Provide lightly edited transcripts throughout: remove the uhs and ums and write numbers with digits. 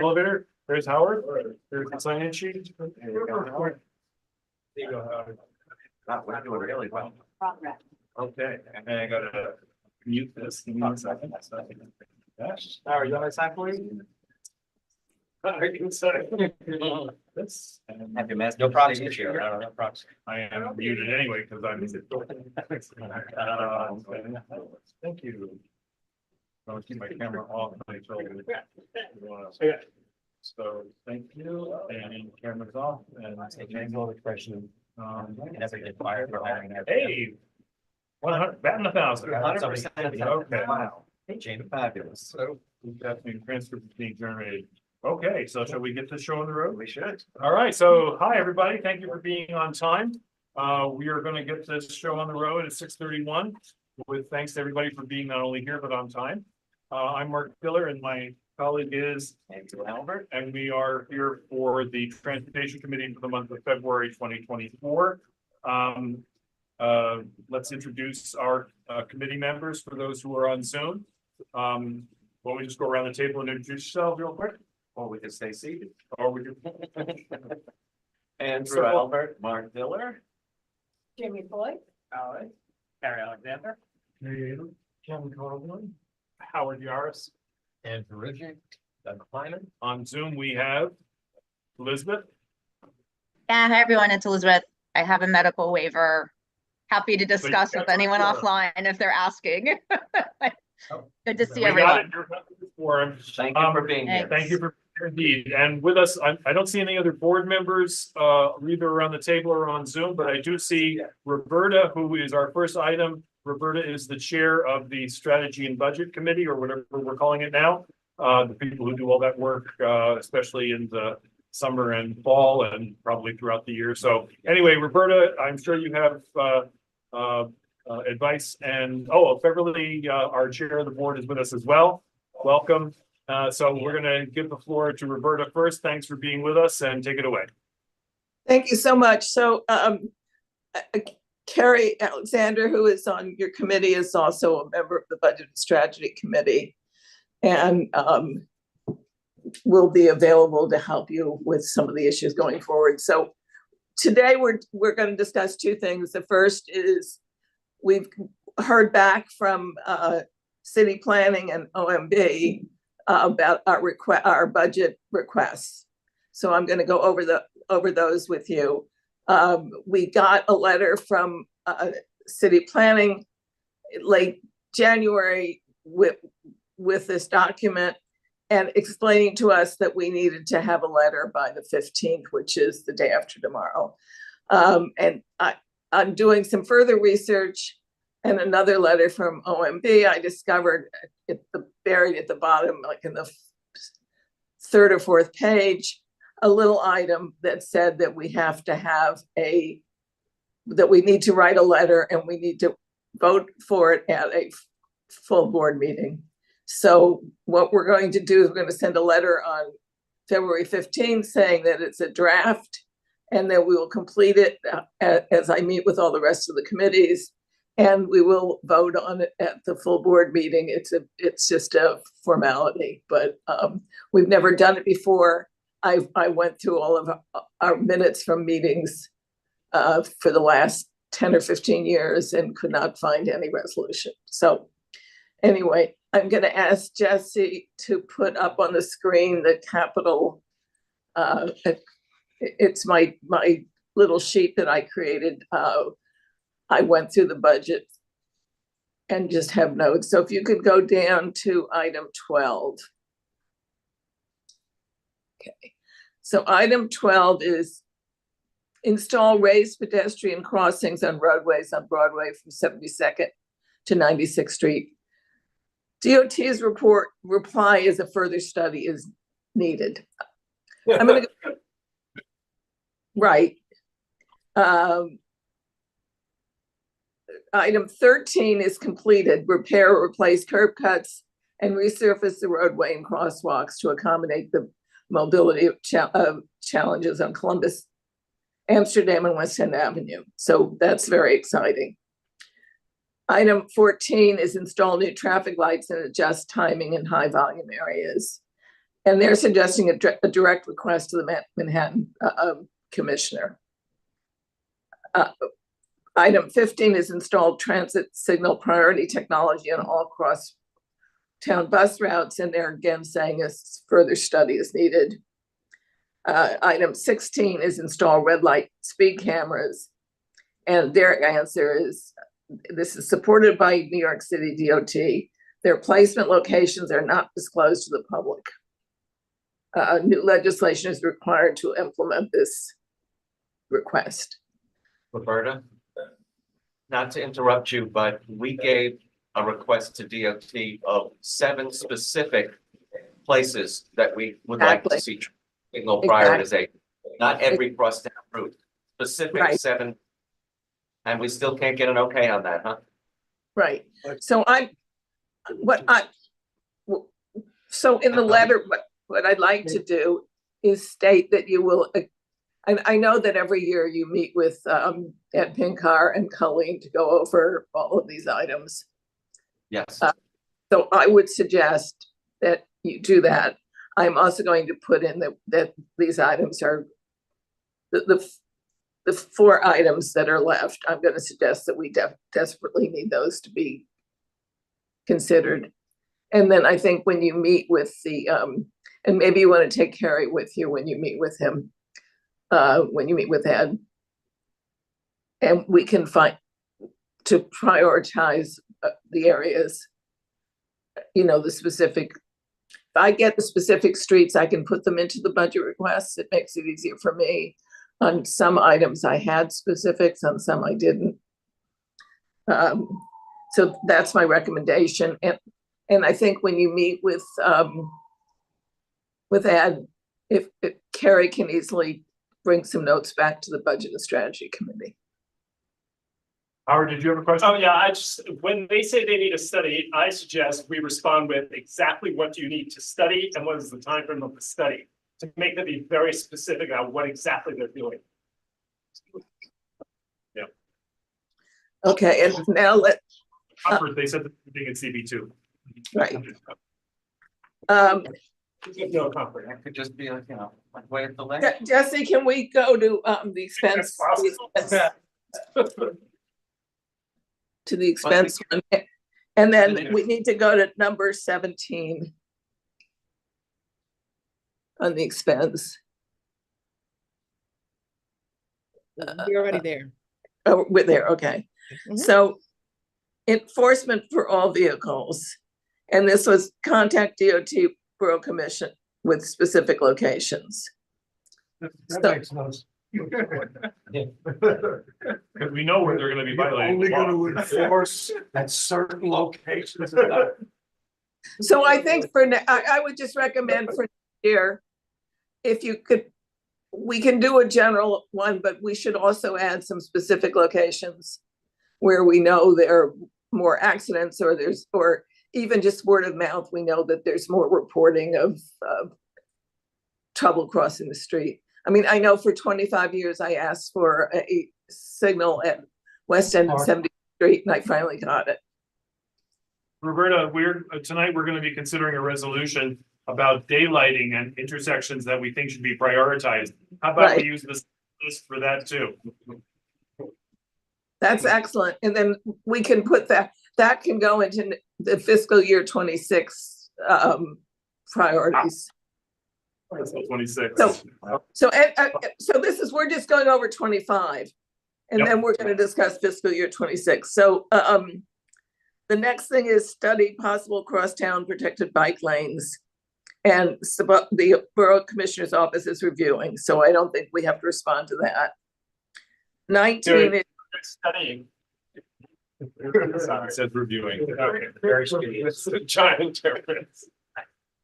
elevator. There's Howard. There's the sign-in sheet. There you go, Howard. There you go, Howard. We're doing really well. Okay, and I gotta mute this. Give me 1 second. Howard, you want to sign for you? I can say. This. Happy mass, no proxy chair. I don't know proxy. I am muted anyway because I'm. Thank you. I'll keep my camera off until. So thank you, and camera's off, and Manual expression. Never get fired for having that. hey. 100, batting 1,000. 100%. Okay. Wow. Hey, Jami, fabulous. So that's being transcript being generated. Okay, so shall we get this show on the road? We should. All right, so hi, everybody. Thank you for being on time. We are going to get this show on the road at 6:31 with thanks to everybody for being not only here, but on time. I'm Mark Diller and my colleague is Albert, and we are here for the Transportation Committee for the month of February 2024. Let's introduce our committee members for those who are on Zoom. Why don't we just go around the table and introduce yourselves real quick? or we could stay seated. Or we could. Andrew Albert, Mark Diller. Jami Floyd. Carey Alexander. Coughlin. Howard Yaruss. And Rigie. Kleiman. On Zoom, we have Elizabeth. Yeah, hi everyone, it's Elizabeth. I have a medical waiver. Happy to discuss with anyone offline if they're asking. Good to see everyone. Thank you for being here. Thank you for indeed. And with us, I don't see any other board members either around the table or on Zoom, but I do see Roberta, who is our first item. Roberta is the chair of the Strategy and Budget Committee, or whatever we're calling it now. The people who do all that work, especially in the summer and fall and probably throughout the year. So anyway, Roberta, I'm sure you have advice, and Beverly, our chair of the board, is with us as well. Welcome. So we're going to give the floor to Roberta first. Thanks for being with us, and take it away. Thank you so much. So Carey Alexander, who is on your committee, is also a member of the Budget and Strategy Committee, and will be available to help you with some of the issues going forward. So today we're going to discuss two things. The first is we've heard back from City Planning and OMB about our budget requests. So I'm going to go over those with you. We got a letter from City Planning late January with this document and explaining to us that we needed to have a letter by the 15th, which is the day after tomorrow. And I'm doing some further research, and another letter from OMB I discovered buried at the bottom, like in the third or fourth page, a little item that said that we have to have that we need to write a letter and we need to vote for it at a full board meeting. So what we're going to do is we're going to send a letter on February 15th saying that it's a draft and that we will complete it as I meet with all the rest of the committees, and we will vote on it at the full board meeting. It's just a formality, but we've never done it before. I went through all of our minutes from meetings for the last 10 or 15 years and could not find any resolution. So anyway, I'm going to ask Jesse to put up on the screen the capital. It's my little sheet that I created. I went through the budget and just have notes. So if you could go down to item 12. Okay, so item 12 is install raised pedestrian crossings on roadways on Broadway from 72nd to 96th Street. DOT's reply is a further study is needed. I'm going to go right. Item 13 is completed. Repair or replace curb cuts and resurface the roadway and crosswalks to accommodate the mobility challenges on Columbus, Amsterdam, and West End Avenue. So that's very exciting. Item 14 is install new traffic lights and adjust timing in high volume areas. And they're suggesting a direct request to the Manhattan Commissioner. Item 15 is installed transit signal priority technology on all cross-town bus routes, and they're again saying a further study is needed. Item 16 is install red light speed cameras, and their answer is, this is supported by New York City DOT. Their placement locations are not disclosed to the public. New legislation is required to implement this request. Roberta, not to interrupt you, but we gave a request to DOT of 7 specific places that we would like to see signal prioritization. Not every cross-town route, specific 7. And we still can't get an okay on that, huh? Right. So so in the letter, what I'd like to do is state that you will, and I know that every year you meet with Ed Pinkar and Colleen to go over all of these items. Yes. So I would suggest that you do that. I'm also going to put in that these items are the 4 items that are left. I'm going to suggest that we desperately need those to be considered. And then I think when you meet with the, and maybe you want to take Carey with you when you meet with him, when you meet with Ed, and we can find to prioritize the areas, you know, the specific. If I get the specific streets, I can put them into the budget requests. It makes it easier for me. On some items, I had specifics, on some I didn't. So that's my recommendation. And I think when you meet with Ed, if Carey can easily bring some notes back to the Budget and Strategy Committee. Howard, did you have a question? Oh, yeah, when they say they need a study, I suggest we respond with exactly what do you need to study and what is the time frame of the study, to make them be very specific about what exactly they're doing. Yeah. Okay, and now They said the thing in CB2. right. No comfort. That could just be like, you know, like way at the leg. Jesse, can we go to the expense? To the expense one, and then we need to go to number 17 on the expense. We're already there. Oh, we're there, okay. Mhm. So enforcement for all vehicles, and this was contact DOT Borough Commission with specific locations. That makes no sense. Because we know where they're gonna be You're violating only the law. going to enforce at certain locations. So I think I would just recommend for next year, if you could, we can do a general one, but we should also add some specific locations where we know there are more accidents, or even just word of mouth, we know that there's more reporting of trouble crossing the street. I mean, I know for 25 years I asked for a signal at West End and 70th Street, and I finally got it. Roberta, tonight we're gonna be considering a resolution about daylighting and intersections that we think should be prioritized. How about we use this list for that too? That's excellent. And then we can put that can go into the fiscal year 26 priorities. 26. So we're just going over 25, and then we're going to discuss fiscal year 26. So the next thing is study possible crosstown protected bike lanes, and the Borough Commissioner's Office is reviewing, so I don't think we have to respond to that. 19 is Studying. It says reviewing. Okay, very serious. Giant difference.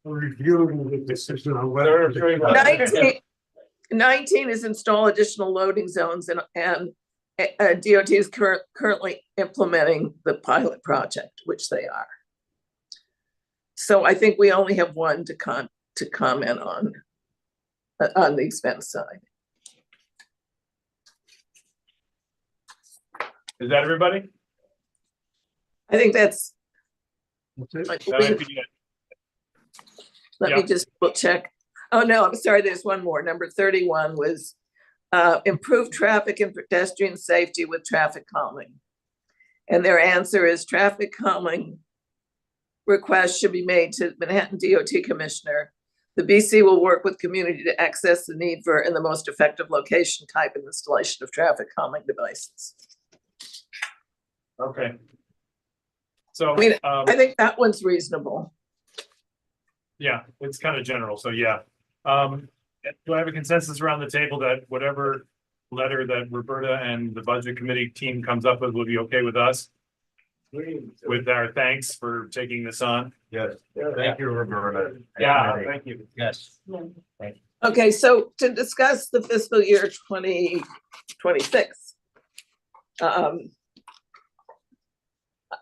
Reviewing the decision on whether. 19 is install additional loading zones, and DOT is currently implementing the pilot project, which they are. So I think we only have one to comment on the expense side. Is that everybody? I think that's. That's it. I That might believe- be it. Let me just double check. Oh, no, I'm sorry, there's one more. Number 31 was improve traffic and pedestrian safety with traffic calming. And their answer is traffic calming requests should be made to Manhattan DOT Commissioner. The BC will work with community to access the need for and the most effective location, type, and installation of traffic calming devices. Okay. So, I mean, I think that one's reasonable. yeah, it's kind of general, so yeah. Do I have a consensus around the table that whatever letter that Roberta and the budget committee team comes up with will be okay with us? With our thanks for taking this on. Yes. Thank you, Roberta. Yeah, thank you. Yes. Okay, so to discuss the fiscal year 2026.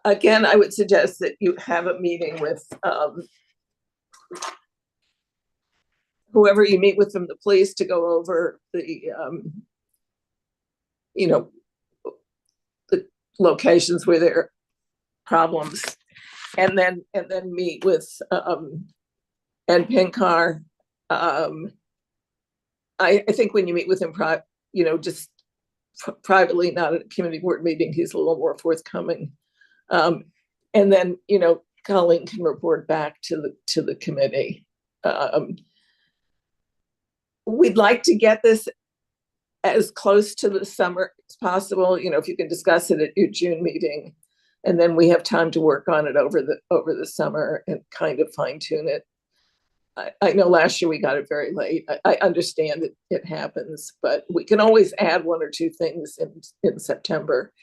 Again, I would suggest that you have a meeting with whoever you meet with from the police to go over the you know, the locations where there are problems, and then meet with and Pinkar. I think when you meet with him just privately, not at a community board meeting, he's a little more forthcoming. And then, Colleen can report back to the committee. We'd like to get this as close to the summer as possible, if you can discuss it at your June meeting. And then we have time to work on it over the summer and kind of fine tune it. I know last year we got it very late. I understand that it happens, but we can always add one or two things in September.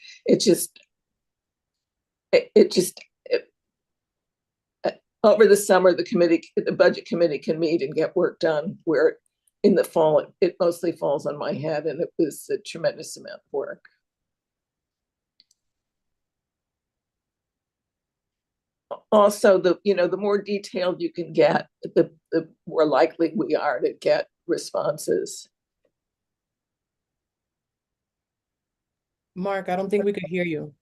Over the summer, the budget committee can meet and get work done, where in the fall, it mostly falls on my head, and it was a tremendous amount of work. Also, the more detailed you can get, the more likely we are to get responses. Mark, I don't think we could hear you.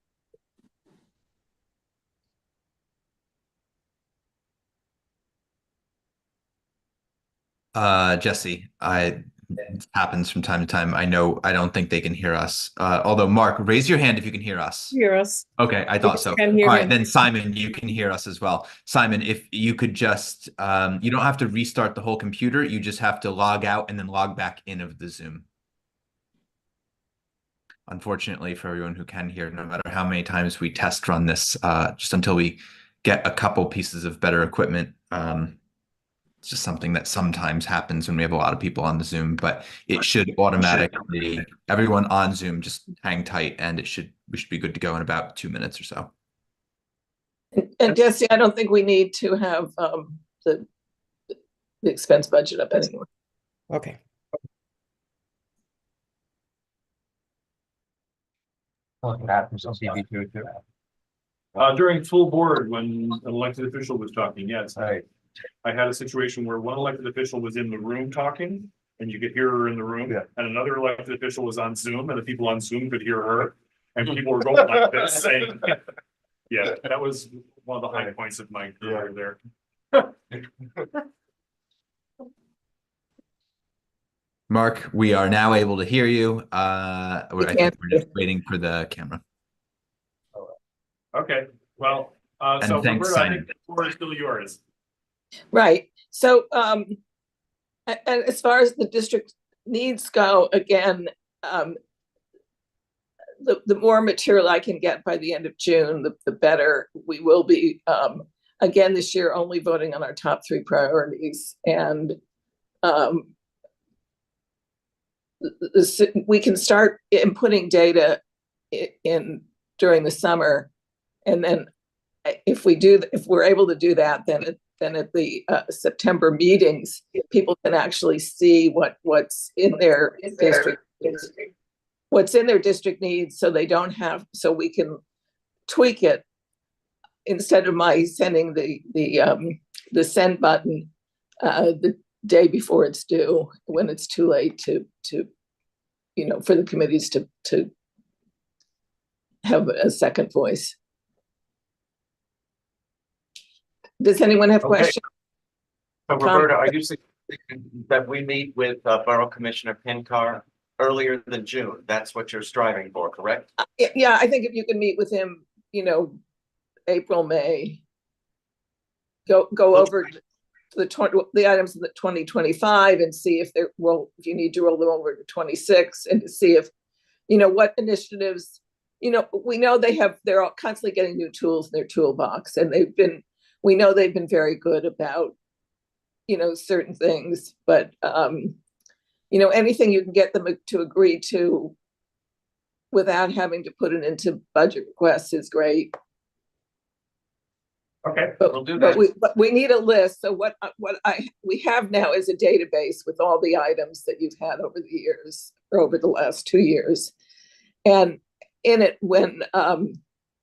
Jesse, it happens from time to time. I don't think they can hear us. Although Mark, raise your hand if you can hear us. Hear us. Okay, I thought so. Can hear All right, him. then Simon, you can hear us as well. Simon, if you could just, you don't have to restart the whole computer. You just have to log out and then log back in of the Zoom. Unfortunately, for everyone who can hear, no matter how many times we test run this, just until we get a couple pieces of better equipment, it's just something that sometimes happens when we have a lot of people on the Zoom, but it should automatically, everyone on Zoom, just hang tight, and we should be good to go in about 2 minutes or so. And Jesse, I don't think we need to have the expense budget up anymore. Okay. During full board, when an elected official was talking, yes, I had a situation where one elected official was in the room talking, and you could hear her in the room, and another elected official was on Zoom, and the people on Zoom could hear her, and people were going like this, saying, yeah, that was one of the high points of my career there. Mark, we are now able to hear you. I think we're just waiting for the camera. Okay, well, And so thanks, Roberta, I Simon. think the floor is still yours. Right. So, and as far as the district needs go, again, the more material I can get by the end of June, the better. We will be, again, this year only voting on our top 3 priorities, and we can start inputting data in during the summer, and then if we're able to do that, then at the September meetings, people can actually see what's in their district, what's in their district needs, so we can tweak it instead of my sending the send button the day before it's due, when it's too late to for the committees to have a second voice. Does anyone have questions? So Roberta, are you suggesting that we meet with Borough Commissioner Pinkar earlier than June? That's what you're striving for, correct? Yeah, I think if you can meet with him, April, May. Go over the items in the 2025 and see if if you need to roll them over to 26 and to see if, what initiatives, we know they're all constantly getting new tools in their toolbox, and we know they've been very good about, certain things, but, anything you can get them to agree to without having to put it into budget requests is great. Okay, We'll do that. But we need a list. So we have now is a database with all the items that you've had over the years, or over the last 2 years. And in it,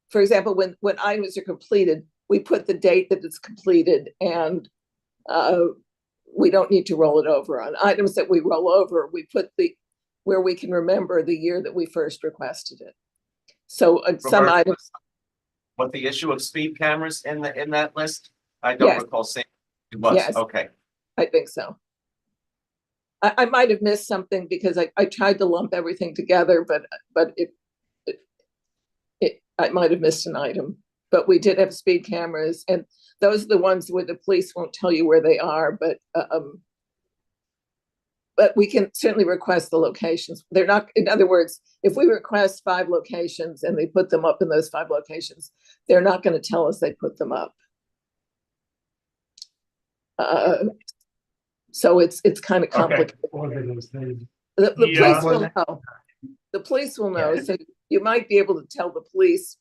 for example, when items are completed, we put the date that it's completed, and we don't need to roll it over. On items that we roll over, we put where we can remember the year that we first requested it. So some Roberta, items. What the issue of speed cameras in that list? I don't Yes. recall seeing it was, Yes. okay. I think so. I might have missed something because I tried to lump everything together, but I might have missed an item. But we did have speed cameras, and those are the ones where the police won't tell you where they are, but we can certainly request the locations. They're not, in other words, if we request 5 locations and they put them up in those 5 locations, they're not going to tell us they put them up. So it's kind of complicated. The police will know. The police will know. So you might be able to tell the police,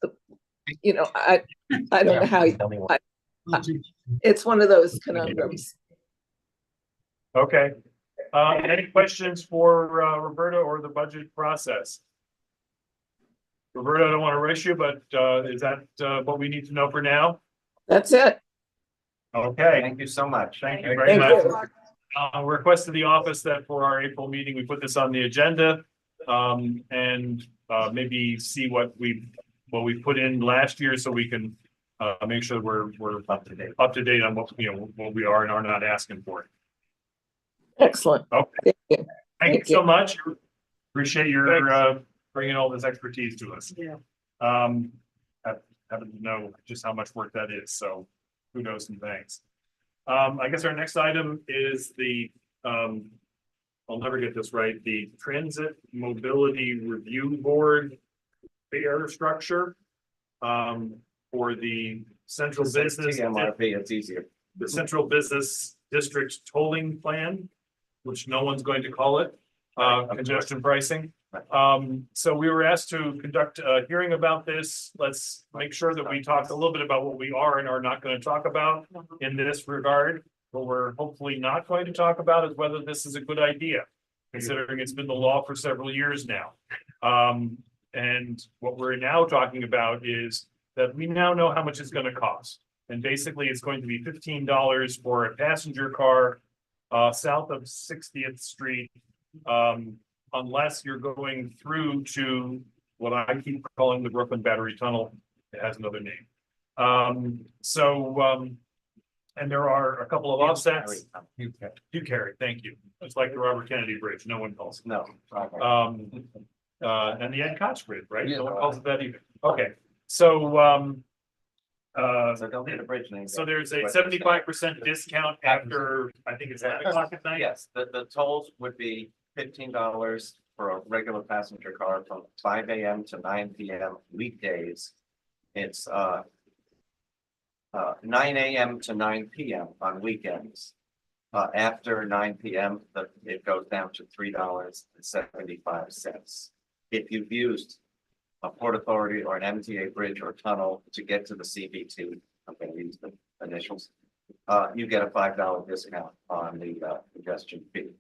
I don't know how, it's one of those conundrums. okay. Any questions for Roberta or the budget process? Roberta, I don't want to rush you, but is that what we need to know for now? That's it. Okay, Thank you so much. thank you very Thank much. you. Request to the office that for our April meeting, we put this on the agenda, and maybe see what we put in last year, so we can make sure we're up to date on what we are and are not asking for. Excellent. Okay. Thank you. Thank you so much. Appreciate your bringing all this expertise to us. Yeah. I happen to know just how much work that is, so kudos and thanks. I guess our next item is the I'll never get this right, the Transit Mobility Review Board fare structure for the central business. TMRP, it's easier. The Central Business District Tolling Plan, which no one's going to call it, congestion pricing. So we were asked to conduct a hearing about this. Let's make sure that we talk a little bit about what we are and are not going to talk about in this regard. What we're hopefully not going to talk about is whether this is a good idea, considering it's been the law for several years now. And what we're now talking about is that we now know how much it's going to cost. And basically, it's going to be $15 for a passenger car south of 60th Street, unless you're going through to what I keep calling the Brooklyn Battery Tunnel. It has another name. And there are a couple of offsets. You carry, thank you. It's like the Robert Kennedy Bridge. No one calls it. No. And the Ed Koch Bridge, right? Yeah. No one calls it that either. Okay, so So don't get a bridge name. so there's a 75% discount after, I think it's 9 o'clock at night. Yes, the tolls would be $15 for a regular passenger car from 5 a.m. to 9 p.m. weekdays. It's 9 a.m. to 9 p.m. on weekends. After 9 p.m., it goes down to $3.75. If you've used a Port Authority or an MTA bridge or tunnel to get to the CBT, I'm going to use the initials, you get a $5 discount on the congestion fee.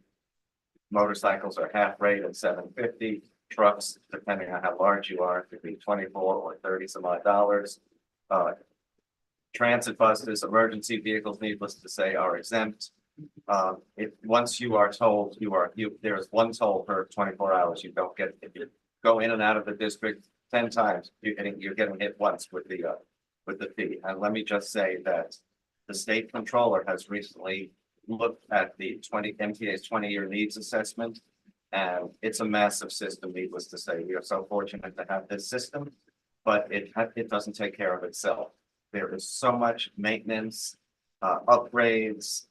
Motorcycles are half rate at $7.50. Trucks, depending on how large you are, could be $24 or $30 some odd dollars. Transit buses, emergency vehicles, needless to say, are exempt. If once you are told there's one toll per 24 hours, you don't get, if you go in and out of the district 10 times, you're getting hit once with the fee. And let me just say that the state controller has recently looked at the MTA's 20-year needs assessment. And it's a massive system, needless to say. We are so fortunate to have this system, but it doesn't take care of itself. There is so much maintenance, upgrades,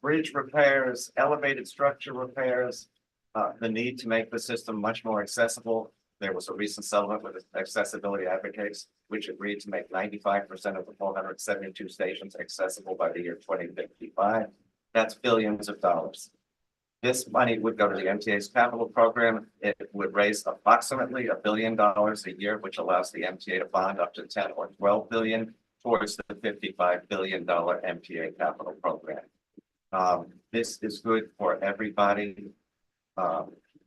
bridge repairs, elevated structure repairs, the need to make the system much more accessible. There was a recent settlement with accessibility advocates, which agreed to make 95% of the 472 stations accessible by the year 2055. That's billions of dollars. This money would go to the MTA's capital program. It would raise approximately $1 billion a year, which allows the MTA to bond up to 10 or 12 billion towards the $55 billion MTA capital program. This is good for everybody.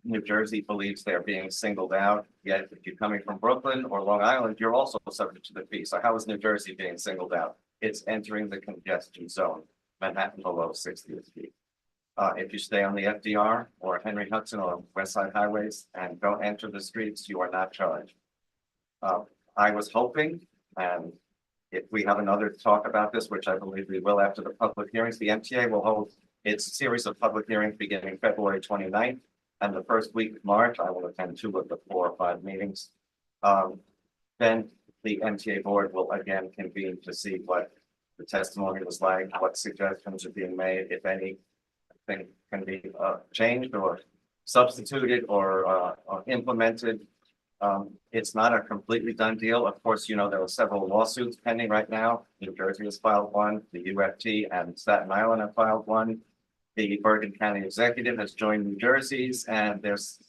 New Jersey believes they're being singled out, yet if you're coming from Brooklyn or Long Island, you're also subject to the fee. So how is New Jersey being singled out? It's entering the congestion zone, Manhattan below 60th feet. If you stay on the FDR or Henry Hudson or West Side highways and don't enter the streets, you are not charged. I was hoping, and if we have another talk about this, which I believe we will after the public hearings, the MTA will hold its series of public hearings beginning February 29th. And the first week of March, I will attend 2 of the 4 or 5 meetings. Then the MTA board will again convene to see what the testimony was like, what suggestions are being made, if anything can be changed or substituted or implemented. It's not a completely done deal. Of course, you know, there are several lawsuits pending right now. New Jersey has filed one, the UFT and Staten Island have filed one. The Bergen County Executive has joined New Jersey's, and there's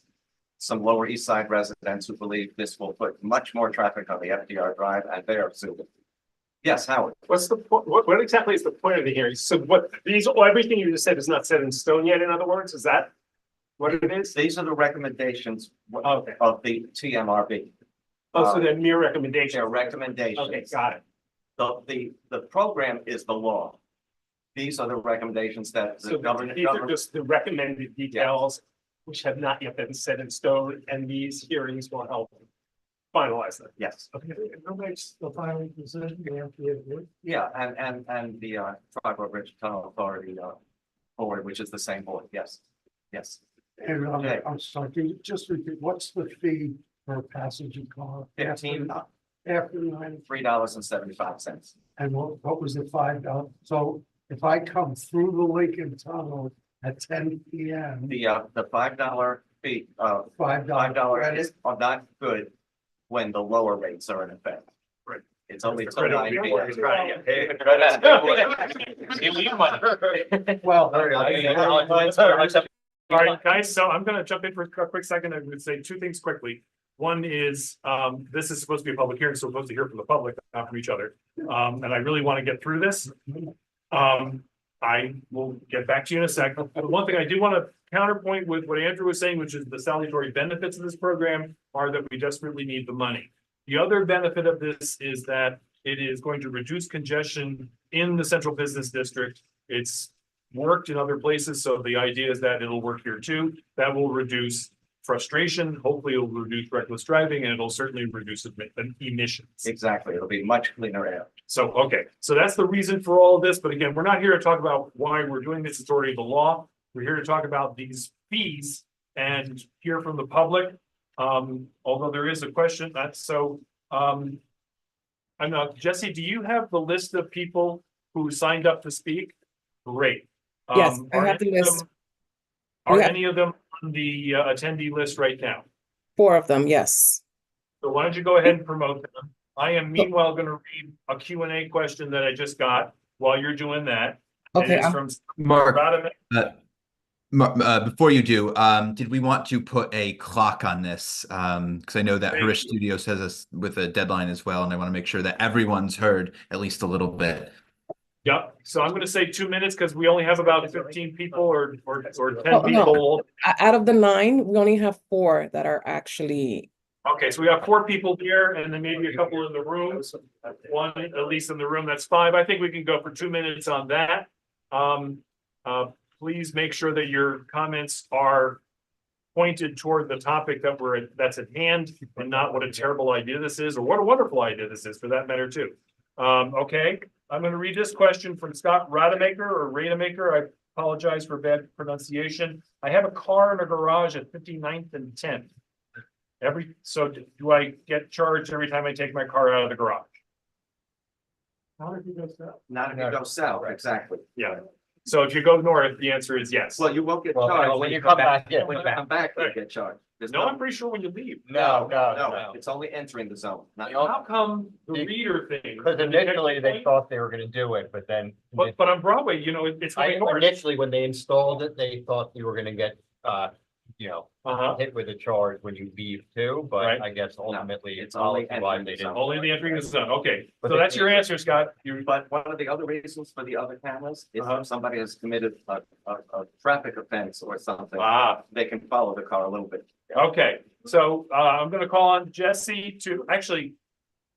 some Lower East Side residents who believe this will put much more traffic on the FDR Drive, and they are suing. Yes, Howard. What's the point? What exactly is the point of the hearing? So what everything you just said is not set in stone yet, in other words, is that what it is? These are the recommendations of the TMRB. Oh, so they're mere recommendations. They're recommendations. Okay, got it. The program is the law. These are the recommendations that the So government. these are just the recommended details, which have not yet been set in stone, and these hearings will help finalize them. Yes. Okay. Nobody's the final decision, the MTA would. Yeah, and the Tribal Bridge Tunnel Authority board, which is the same board. Yes. Yes. And Okay. I'm sorry, can you just repeat, what's the fee per passenger car? 15. After 9, $3.75. and what was the $5? So if I come through the Lincoln Tunnel at 10 p.m. The $5 fee, $5 $5 credit. is not good when the lower rates are in effect. Right. It's only That's till the 9 credit p.m. union. Trying to get paid. You leave money. Well, All right, guys, so I'm gonna jump in for a quick second. I would say 2 things quickly. One is, this is supposed to be a public hearing, so we're supposed to hear from the public, not from each other. And I really want to get through this. I will get back to you in a second. But one thing I do want to counterpoint with what Andrew was saying, which is the salutary benefits of this program are that we desperately need the money. The other benefit of this is that it is going to reduce congestion in the central business district. It's worked in other places, so the idea is that it'll work here too. That will reduce frustration. Hopefully it'll reduce reckless driving, and it'll certainly reduce emissions. Exactly. It'll be much cleaner air. So, okay, so that's the reason for all of this. But again, we're not here to talk about why we're doing this. It's already the law. We're here to talk about these fees and hear from the public. Although there is a question I'm not, Jesse, do you have the list of people who signed up to speak? Great. Yes, I have the list. Are any of them on the attendee list right now? 4 of them, yes. So why don't you go ahead and promote them? I am meanwhile going to read a Q&A question that I just got while you're doing that. Okay, It is from Mark, Roberta. before you do, did we want to put a clock on this? Because I know that Thank Harish you. Studios has us with a deadline as well, and I want to make sure that everyone's heard at least a little bit. Yep. So I'm going to say 2 minutes because we only have about 15 people or 10 Oh, no. people. Out of the 9, we only have 4 that are actually. Okay, so we have 4 people here and then maybe a couple in the room. 1 at least in the room. That's 5. I think we can go for 2 minutes on that. Please make sure that your comments are pointed toward the topic that's at hand and not what a terrible idea this is or what a wonderful idea this is for that matter too. Okay, I'm going to read this question from Scott Rademacher or Rademacher. apologize for bad pronunciation. I have a car in a garage at 59th and 10th. So do I get charged every time I take my car out of the garage? How did you go south? Not if you go south, exactly. Yeah. So if you go north, the answer is yes. Well, you won't get Well, charged. when you come back, yeah, When you come back, you get charged. There's No, I'm pretty sure when you leave. No, It's only entering the zone, not. How come the reader thing? Because initially they thought they were gonna do it, but then. But on Broadway, you know, it's going north. Initially, when they installed it, they thought you were gonna get, Uh-huh. hit with a charge when you leave too, but Right. I guess ultimately it's it's only policy wise entering they the didn't. zone. Only the entering the zone. Okay, But so they- that's your answer, Scott. You, But one of the other reasons for the other cameras is Uh-huh. if somebody has committed a traffic offense or something, they can follow the car a little bit. okay, so I'm gonna call on Jesse to, actually,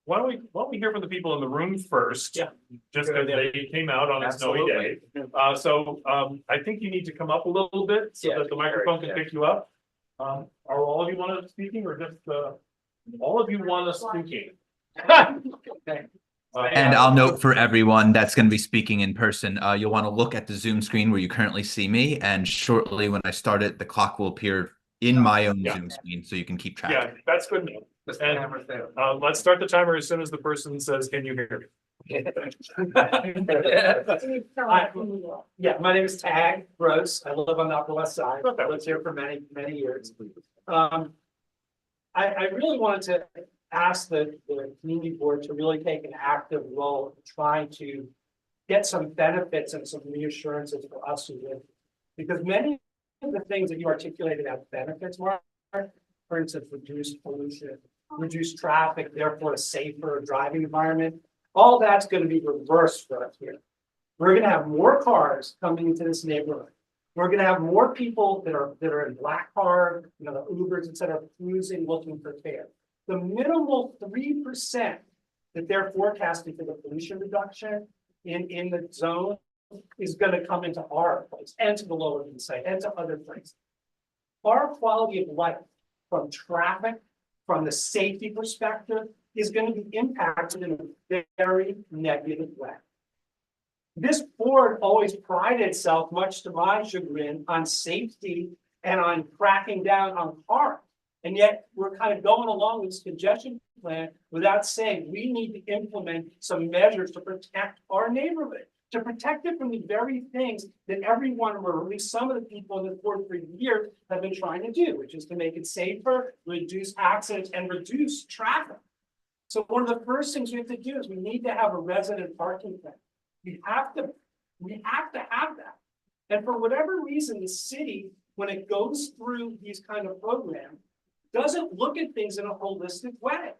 why don't we hear from the people in the room first? Yeah. Just because they came out on a snowy day. I think you need to come up a little bit so Yeah, that the microphone can yeah. pick you up. Are all of you want us speaking or just, all of you want us speaking? And I'll note for everyone that's going to be speaking in person, you'll want to look at the Zoom screen where you currently see me, and shortly when I start it, the clock will appear in my own Yeah. Zoom screen, so you can keep track. Yeah, that's good enough. This And- camera's there. Let's start the timer as soon as the person says, can you hear me? Yeah, my name is Tag Gross. I live on the Upper West Side. I lived here for many, many years. I really wanted to ask the community board to really take an active role in trying to get some benefits and some reassurances for us who live. Because many of the things that you articulated as benefits, Mark, for instance, reduced pollution, reduced traffic, therefore a safer driving environment, all that's going to be reversed for us here. We're going to have more cars coming into this neighborhood. We're going to have more people that are in black car, you know, the Ubers, et cetera, cruising, looking for care. The minimal 3% that they're forecasting for the pollution reduction in the zone is going to come into our place and to the lower east side and to other places. Our quality of life from traffic, from the safety perspective, is going to be impacted in a very negative way. This board always prided itself, much to my chagrin, on safety and on cracking down on cars. And yet we're kind of going along with this congestion plan without saying we need to implement some measures to protect our neighborhood, to protect it from the very things that everyone, or at least some of the people in the board for years have been trying to do, which is to make it safer, reduce accidents, and reduce traffic. So one of the first things we have to do is we need to have a resident parking plan. We have to have that. And for whatever reason, the city, when it goes through these kind of programs, doesn't look at things in a holistic way.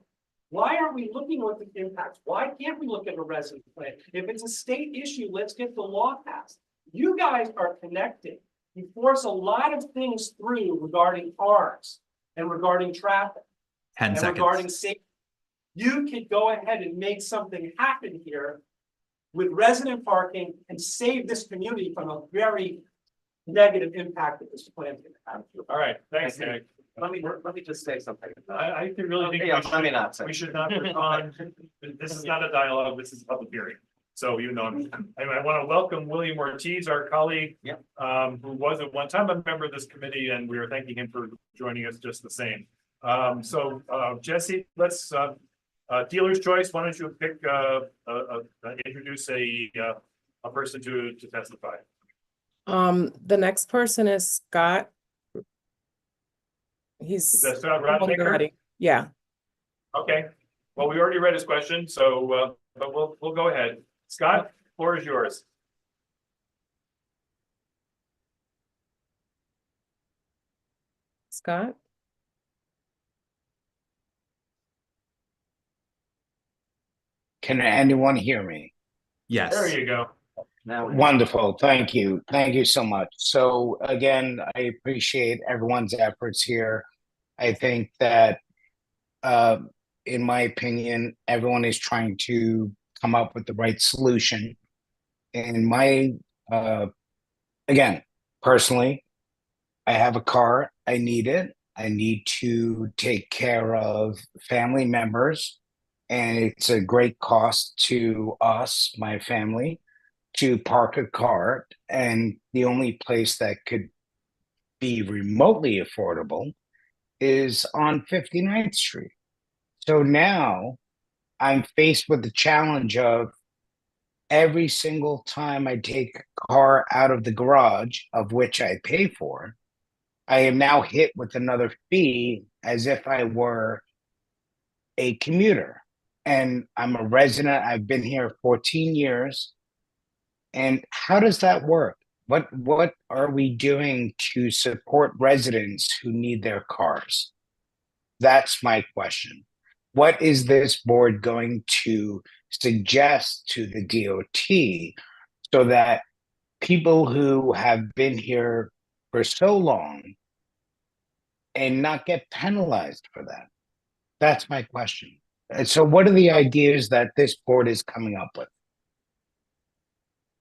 Why aren't we looking at the impacts? Why can't we look at a resident plan? If it's a state issue, let's get the law passed. You guys are connected. You force a lot of things through regarding cars and regarding traffic 10 and seconds. regarding safety. You could go ahead and make something happen here with resident parking and save this community from a very negative impact that this plan can have. All right, thanks, Okay. Nick. Let me just say something. I really think Yeah, let me not say. we should not put on, this is not a dialogue, this is a public hearing. So, you know, I want to welcome William Ortiz, our colleague. Yep. Who was at one time a member of this committee, and we are thanking him for joining us just the same. Jesse, let's, dealer's choice, why don't you pick, introduce a person to testify? The next person is Scott. Is He's that Scott Rodmaker? ready. Yeah, Okay, well, we already read his question, so, but we'll go ahead. Scott, floor is yours. Scott. Can anyone hear me? Yes. There you go. Now, Wonderful. Thank you. Thank you so much. So again, I appreciate everyone's efforts here. I think that, in my opinion, everyone is trying to come up with the right solution. And again, personally, I have a car. I need it. I need to take care of family members. And it's a great cost to us, my family, to park a car, and the only place that could be remotely affordable is on 59th Street. So now I'm faced with the challenge of every single time I take a car out of the garage, of which I pay for, I am now hit with another fee as if I were a commuter. And I'm a resident. I've been here 14 years. And how does that work? What are we doing to support residents who need their cars? That's my question. What is this board going to suggest to the DOT so that people who have been here for so long and not get penalized for that? That's my question. And so what are the ideas that this board is coming up with?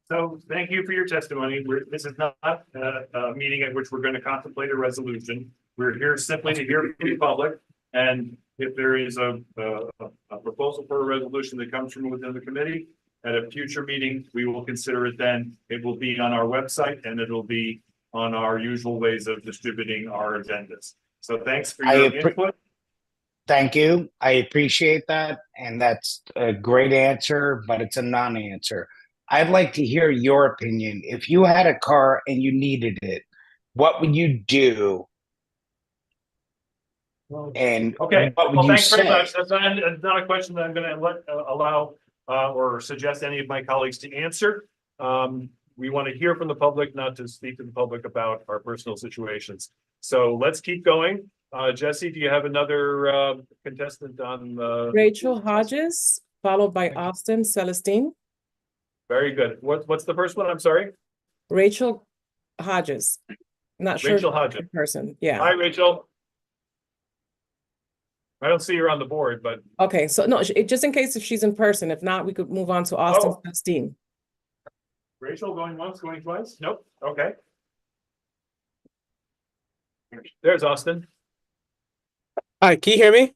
So thank you for your testimony. This is not a meeting at which we're going to contemplate a resolution. We're here simply to hear from the public. And if there is a proposal for a resolution that comes from within the committee, at a future meeting, we will consider it then. It will be on our website and it'll be on our usual ways of distributing our agendas. So thanks for your input. Thank you. I appreciate that. And that's a great answer, but it's a non-answer. I'd like to hear your opinion. If you had a car and you needed it, what would you do? And okay, what would well, you thanks say? very much. That's not a question that I'm going to allow or suggest any of my colleagues to answer. We want to hear from the public, not to speak to the public about our personal situations. So let's keep going. Jesse, do you have another contestant on? Rachel Hodges, followed by Austin Celestine. Very good. What's the first one? I'm sorry. Rachel Hodges. Not sure. Rachel Hodges. Person. Yeah. Hi, Rachel. I don't see her on the board, but. Okay, so no, just in case if she's in person. If not, we could move on to Austin Celestine. Rachel going once, going twice? Nope. Okay. There's Austin. Hi, can you hear me?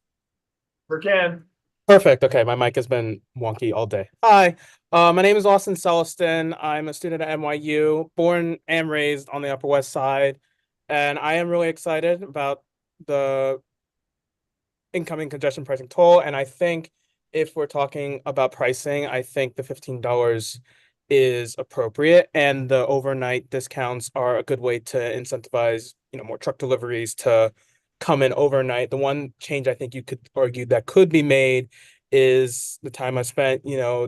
We can. Perfect. Okay, my mic has been wonky all day. Hi, my name is Austin Celestin. I'm a student at NYU, born and raised on the Upper West Side, and I am really excited about the incoming congestion pricing toll. And I think if we're talking about pricing, I think the $15 is appropriate, and the overnight discounts are a good way to incentivize, more truck deliveries to come in overnight. The one change I think you could argue that could be made is the time I spent,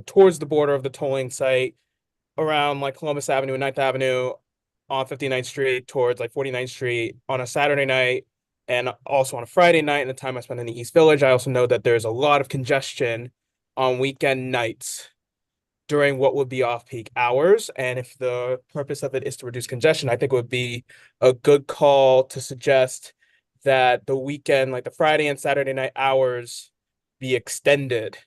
towards the border of the tolling site around like Columbus Avenue and 9th Avenue on 59th Street towards like 49th Street on a Saturday night and also on a Friday night, and the time I spent in the East Village. I also know that there's a lot of congestion on weekend nights during what would be off-peak hours. And if the purpose of it is to reduce congestion, I think it would be a good call to suggest that the weekend, like the Friday and Saturday night hours, be extended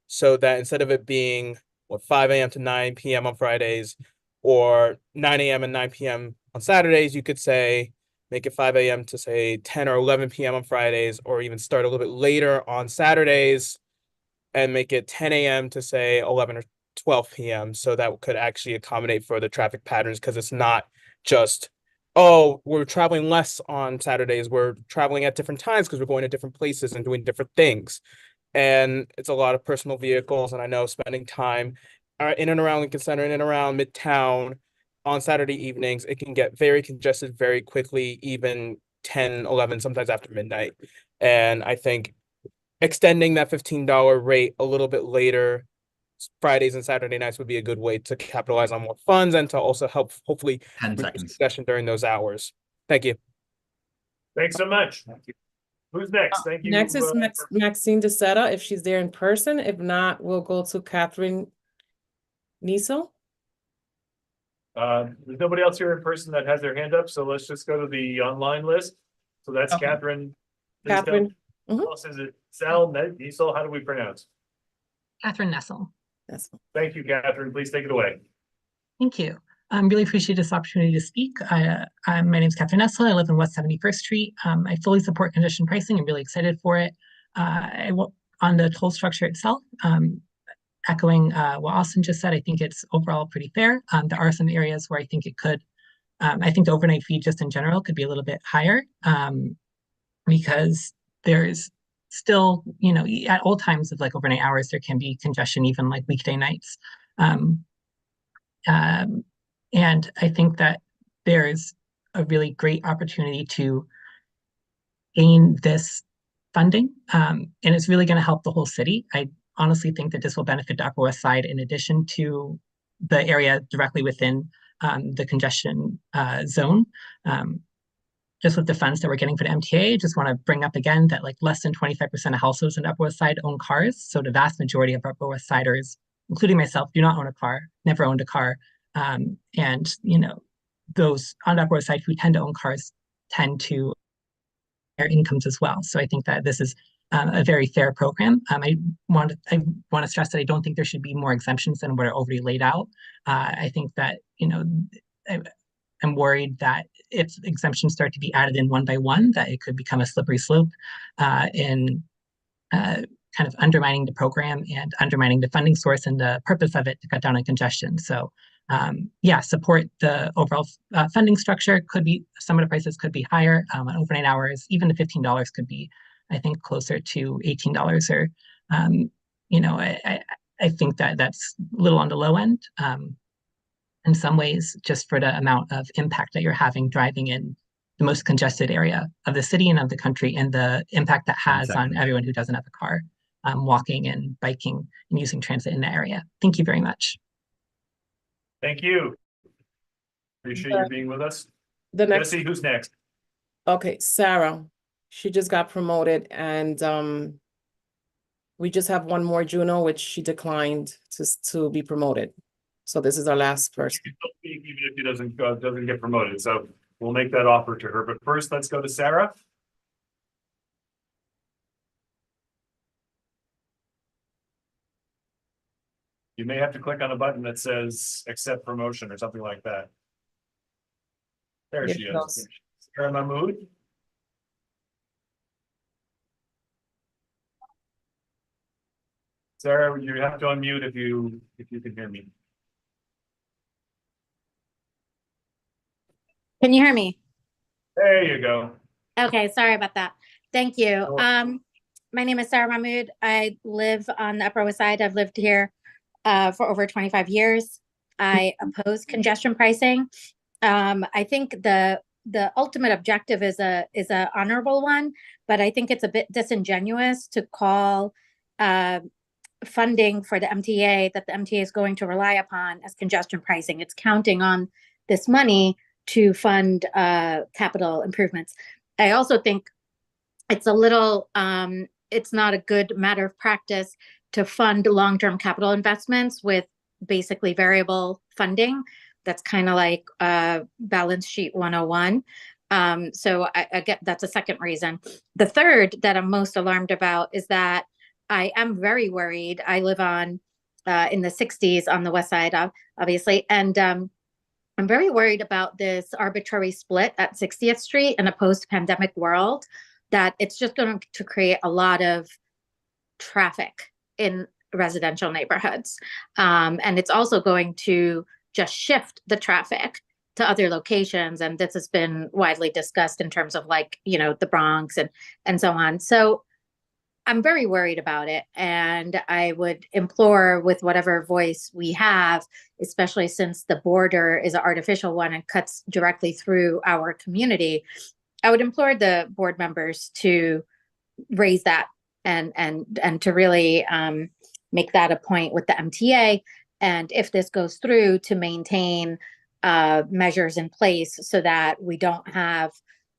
so that instead of it being 5 a.m. to 9 p.m. on Fridays or 9 a.m. and 9 p.m. on Saturdays, you could say make it 5 a.m. to say 10 or 11 p.m. on Fridays, or even start a little bit later on Saturdays and make it 10 a.m. to say 11 or 12 p.m. So that could actually accommodate for the traffic patterns, because it's not just, oh, we're traveling less on Saturdays. We're traveling at different times because we're going to different places and doing different things. And it's a lot of personal vehicles. And I know spending time in and around Lincoln Center, in and around Midtown on Saturday evenings, it can get very congested very quickly, even 10, 11, sometimes after midnight. And I think extending that $15 rate a little bit later, Fridays and Saturday nights, would be a good way to capitalize on more funds and to also help hopefully 10 seconds congestion during those hours. Thank you. Thanks so much. Thank you. Who's next? Thank you. Next is Maxine DeSeta, if she's there in person. If not, we'll go to Catherine Niesel. There's nobody else here in person that has their hand up, so let's just go to the online list. So that's Okay. Catherine. Catherine. Who else is it? Sal Niesel, how do we pronounce? Catherine Nessel. Thank you, Catherine. Please take it away. Thank you. I really appreciate this opportunity to speak. My name is Catherine Nessel. I live in West 71st Street. I fully support congestion pricing. I'm really excited for it. On the toll structure itself, echoing what Austin just said, I think it's overall pretty fair. There are some areas where I think it could, I think the overnight fee just in general could be a little bit higher, because there's still, you know, at all times of like overnight hours, there can be congestion, even like weekday nights. And I think that there's a really great opportunity to gain this funding, and it's really going to help the whole city. I honestly think that this will benefit the Upper West Side in addition to the area directly within the congestion zone. Just with the funds that we're getting for the MTA, just want to bring up again that like less than 25% of households in the Upper West Side own cars. So the vast majority of Upper West Siders, including myself, do not own a car, never owned a car. And, you know, those on the Upper West Side who tend to own cars tend to their incomes as well. So I think that this is a very fair program. I want to stress that I don't think there should be more exemptions than what are already laid out. I think that, you know, I'm worried that if exemptions start to be added in one by one, that it could become a slippery slope in kind of undermining the program and undermining the funding source and the purpose of it to cut down on congestion. So yeah, support the overall funding structure. Could be, some of the prices could be higher on overnight hours. Even the $15 could be, I think, closer to $18 or, you know, I think that that's a little on the low end. In some ways, just for the amount of impact that you're having driving in the most congested area of the city and of the country, and the impact that has on everyone who doesn't have a car, walking and biking and using transit in the area. Thank you very much. Thank you. Appreciate you being with us. The next, Jesse, who's next? okay, Sarah, she just got promoted, and we just have one more Juno, which she declined to be promoted. So this is our last person. Even if he doesn't get promoted, so we'll make that offer to her. But first, let's go to Sarah. You may have to click on a button that says accept promotion or something like that. There she is. Sarah Mahmood. Sarah, you have to unmute if you can hear me. Can you hear me? There you go. Okay, sorry about that. Thank you. My name is Sarah Mahmood. I live on the Upper West Side. I've lived here for over 25 years. I oppose congestion pricing. I think the ultimate objective is a honorable one, but I think it's a bit disingenuous to call funding for the MTA that the MTA is going to rely upon as congestion pricing. It's counting on this money to fund capital improvements. I also think it's a little, it's not a good matter of practice to fund long-term capital investments with basically variable funding. That's kind of like balance sheet 101. So I get, that's a second reason. The third that I'm most alarmed about is that I am very worried. I live on in the 60s on the West Side, obviously, and I'm very worried about this arbitrary split at 60th Street in a post-pandemic world, that it's just going to create a lot of traffic in residential neighborhoods. And it's also going to just shift the traffic to other locations. And this has been widely discussed in terms of, like, you know, the Bronx and so on. So I'm very worried about it. And I would implore, with whatever voice we have, especially since the border is an artificial one and cuts directly through our community, I would implore the board members to raise that and to really make that a point with the MTA. And if this goes through, to maintain measures in place so that we don't have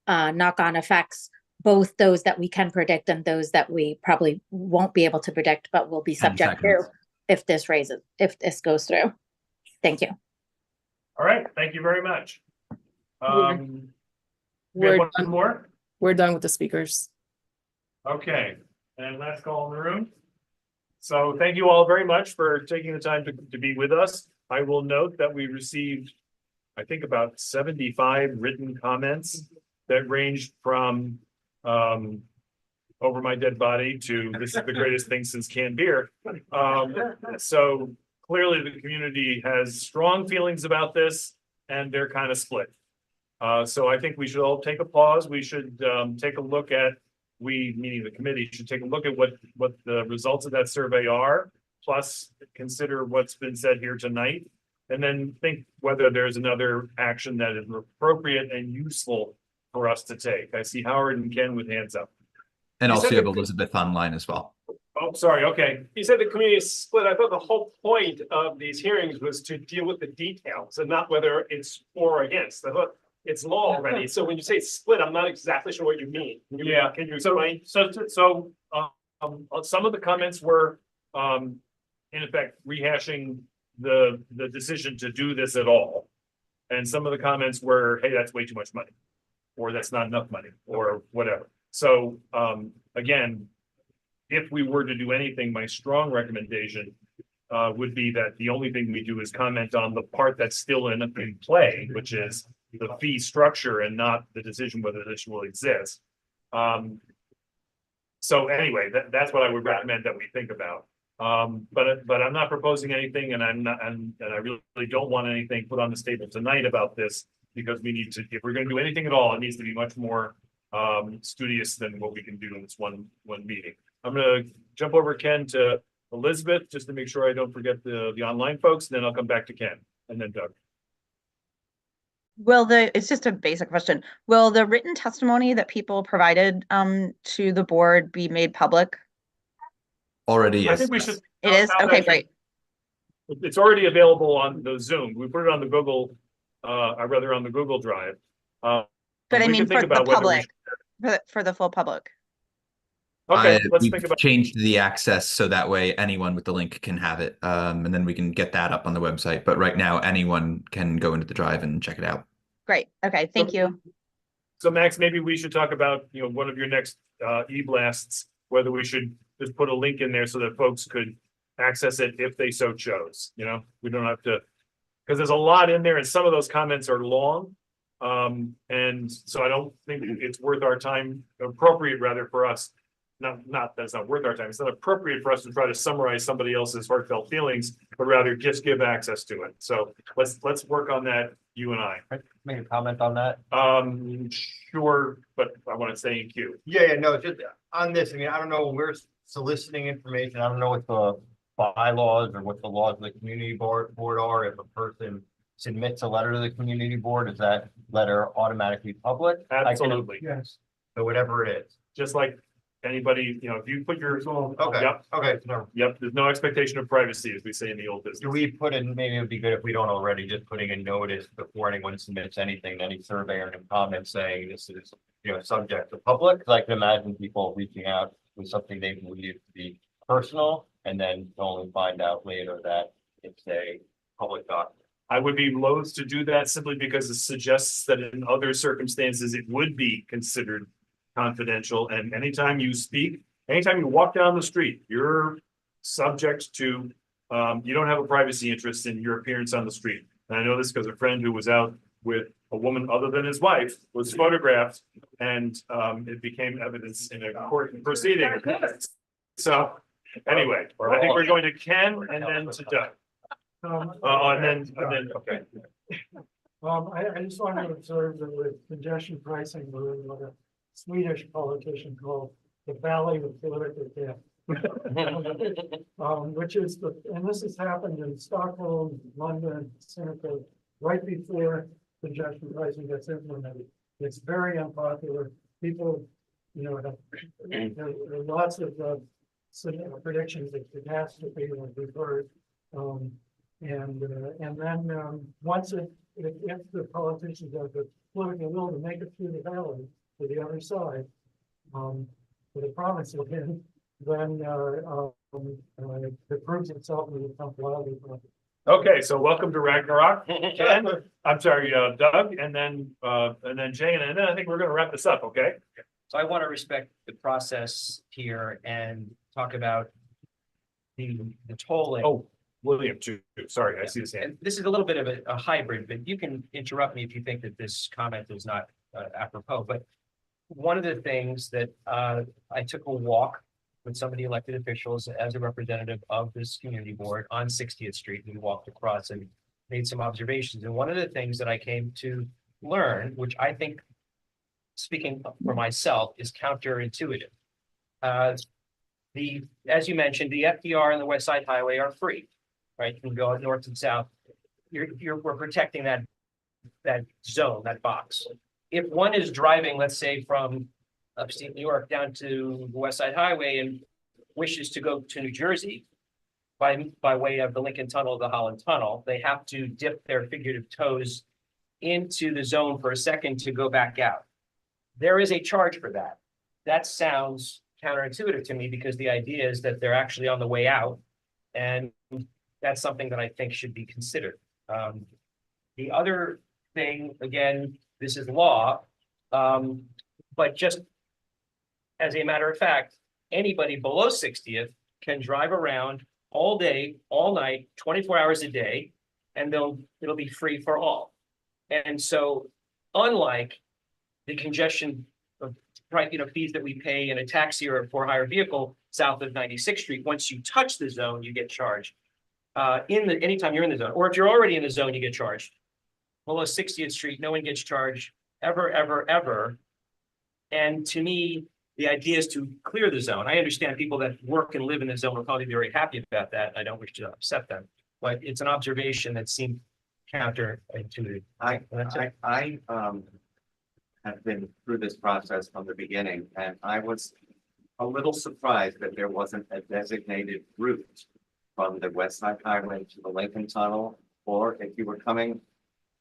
knock-on effects, both those that we can predict and those that we probably won't be able to predict, but will be subject to if this goes through. Thank you. All right, thank you very much. We're one done. more. We're done with the speakers. Okay, and last call in the room. So thank you all very much for taking the time to be with us. I will note that we received, I think, about 75 written comments that ranged from over my dead body to this is the greatest thing since canned beer. So clearly the community has strong feelings about this and they're kind of split. So I think we should all take a pause. We should take a look at, meaning the committee, should take a look at what the results of that survey are, plus consider what's been said here tonight, and then think whether there's another action that is appropriate and useful for us to take. I see Howard and Ken with hands up. And You also said you have that- Elizabeth online as well. Oh, sorry, okay. You said the community is split. I thought the whole point of these hearings was to deal with the details and not whether it's for or against. I thought it's law already. So when you say split, I'm not exactly sure what you mean. Yeah, Can you so, explain? some of the comments were, in effect, rehashing the decision to do this at all. And some of the comments were, hey, that's way too much money, or that's not enough money, or whatever. So, again, if we were to do anything, my strong recommendation would be that the only thing we do is comment on the part that's still in play, which is the fee structure and not the decision whether this will exist. So anyway, that's what I would recommend that we think about. But I'm not proposing anything, and I really don't want anything put on the table tonight about this, because we need to, if we're going to do anything at all, it needs to be much more studious than what we can do in this one meeting. I'm gonna jump over Ken to Elizabeth, just to make sure I don't forget the online folks, then I'll come back to Ken and then Doug. It's just a basic question. Will the written testimony that people provided to the board be made public? Already, yes. I think we should. It is? Okay, great. It's already available on the Zoom. We put it on the Google, rather on the Google Drive. But I mean, for the public, for the full public. Okay, let's we've think about. changed the access so that way anyone with the link can have it, and then we can get that up on the website. But right now, anyone can go into the drive and check it out. Great. Okay, thank you. So Max, maybe we should talk about, one of your next e-blasts, whether we should just put a link in there so that folks could access it if they so chose. We don't have to, because there's a lot in there and some of those comments are long. And so I don't think it's worth our time, appropriate rather for us. Not that's not worth our time. It's not appropriate for us to try to summarize somebody else's heartfelt feelings, but rather just give access to it. So let's work on that, you and I. Make a comment on that. Sure, but I want to stay in queue. Yeah, no, just on this, I mean, I don't know, we're soliciting information. I don't know what the bylaws or what the laws of the community board are. If a person submits a letter to the community board, is that letter automatically public? Absolutely. Yes. So whatever it is. Just like anybody, if you put your, Okay, yep, okay, no. yep, there's no expectation of privacy, as we say in the old business. Do we put in, maybe it would be good if we don't already, just putting a notice before anyone submits anything, any survey or any comment saying this is, subject to public? I can imagine people reaching out with something they believe to be personal and then only find out later that it's a public document. I would be loath to do that simply because it suggests that in other circumstances, it would be considered confidential. And anytime you speak, anytime you walk down the street, you're subject to, you don't have a privacy interest in your appearance on the street. And I know this because a friend who was out with a woman other than his wife was photographed, and it became evidence in a court proceeding. So anyway, I think we're going to Ken and then to Doug. And then, okay. I just want to observe that with congestion pricing, we're in what a Swedish politician called the Valley of Political Death. Which is and this has happened in Stockholm, London, Singapore, right before congestion pricing gets implemented. It's very unpopular. People, have there are lots of predictions of catastrophe like we've heard. And then once if the politicians have the political will to make it through the valley to the other side, for the province of him, then it proves itself and becomes wildly popular. Okay, so welcome to Ragnarok. Ken, I'm sorry, Doug, and then Jay, and then I think we're going to wrap this up. Okay. So I want to respect the process here and talk about the tolling. Oh, William, too. Sorry, I see his hand. And this is a little bit of a hybrid, but you can interrupt me if you think that this comment is not apropos. But one of the things that I took a walk with some of the elected officials as a representative of this community board on 60th Street. We walked across and made some observations. And one of the things that I came to learn, which I think, speaking for myself, is counterintuitive. As you mentioned, the FDR and the West Side Highway are free, right? You can go north and south. We're protecting that zone, that box. If one is driving, let's say, from upstate New York down to the West Side Highway and wishes to go to New Jersey by way of the Lincoln Tunnel, the Holland Tunnel, they have to dip their figurative toes into the zone for a second to go back out. There is a charge for that. That sounds counterintuitive to me because the idea is that they're actually on the way out, and that's something that I think should be considered. The other thing, again, this is law, but just as a matter of fact, anybody below 60th can drive around all day, all night, 24 hours a day, and it'll be free for all. And so, unlike the congestion of fees that we pay in a taxi or a for-hire vehicle south of 96th Street, once you touch the zone, you get charged. Anytime you're in the zone, or if you're already in the zone, you get charged. Below 60th Street, no one gets charged ever, ever, ever. And to me, the idea is to clear the zone. I understand people that work and live in the zone will probably be very happy about that. I don't wish to upset them, but it's an observation that seemed counterintuitive. I have been through this process from the beginning, and I was a little surprised that there wasn't a designated route from the West Side Highway to the Lincoln Tunnel, or if you were coming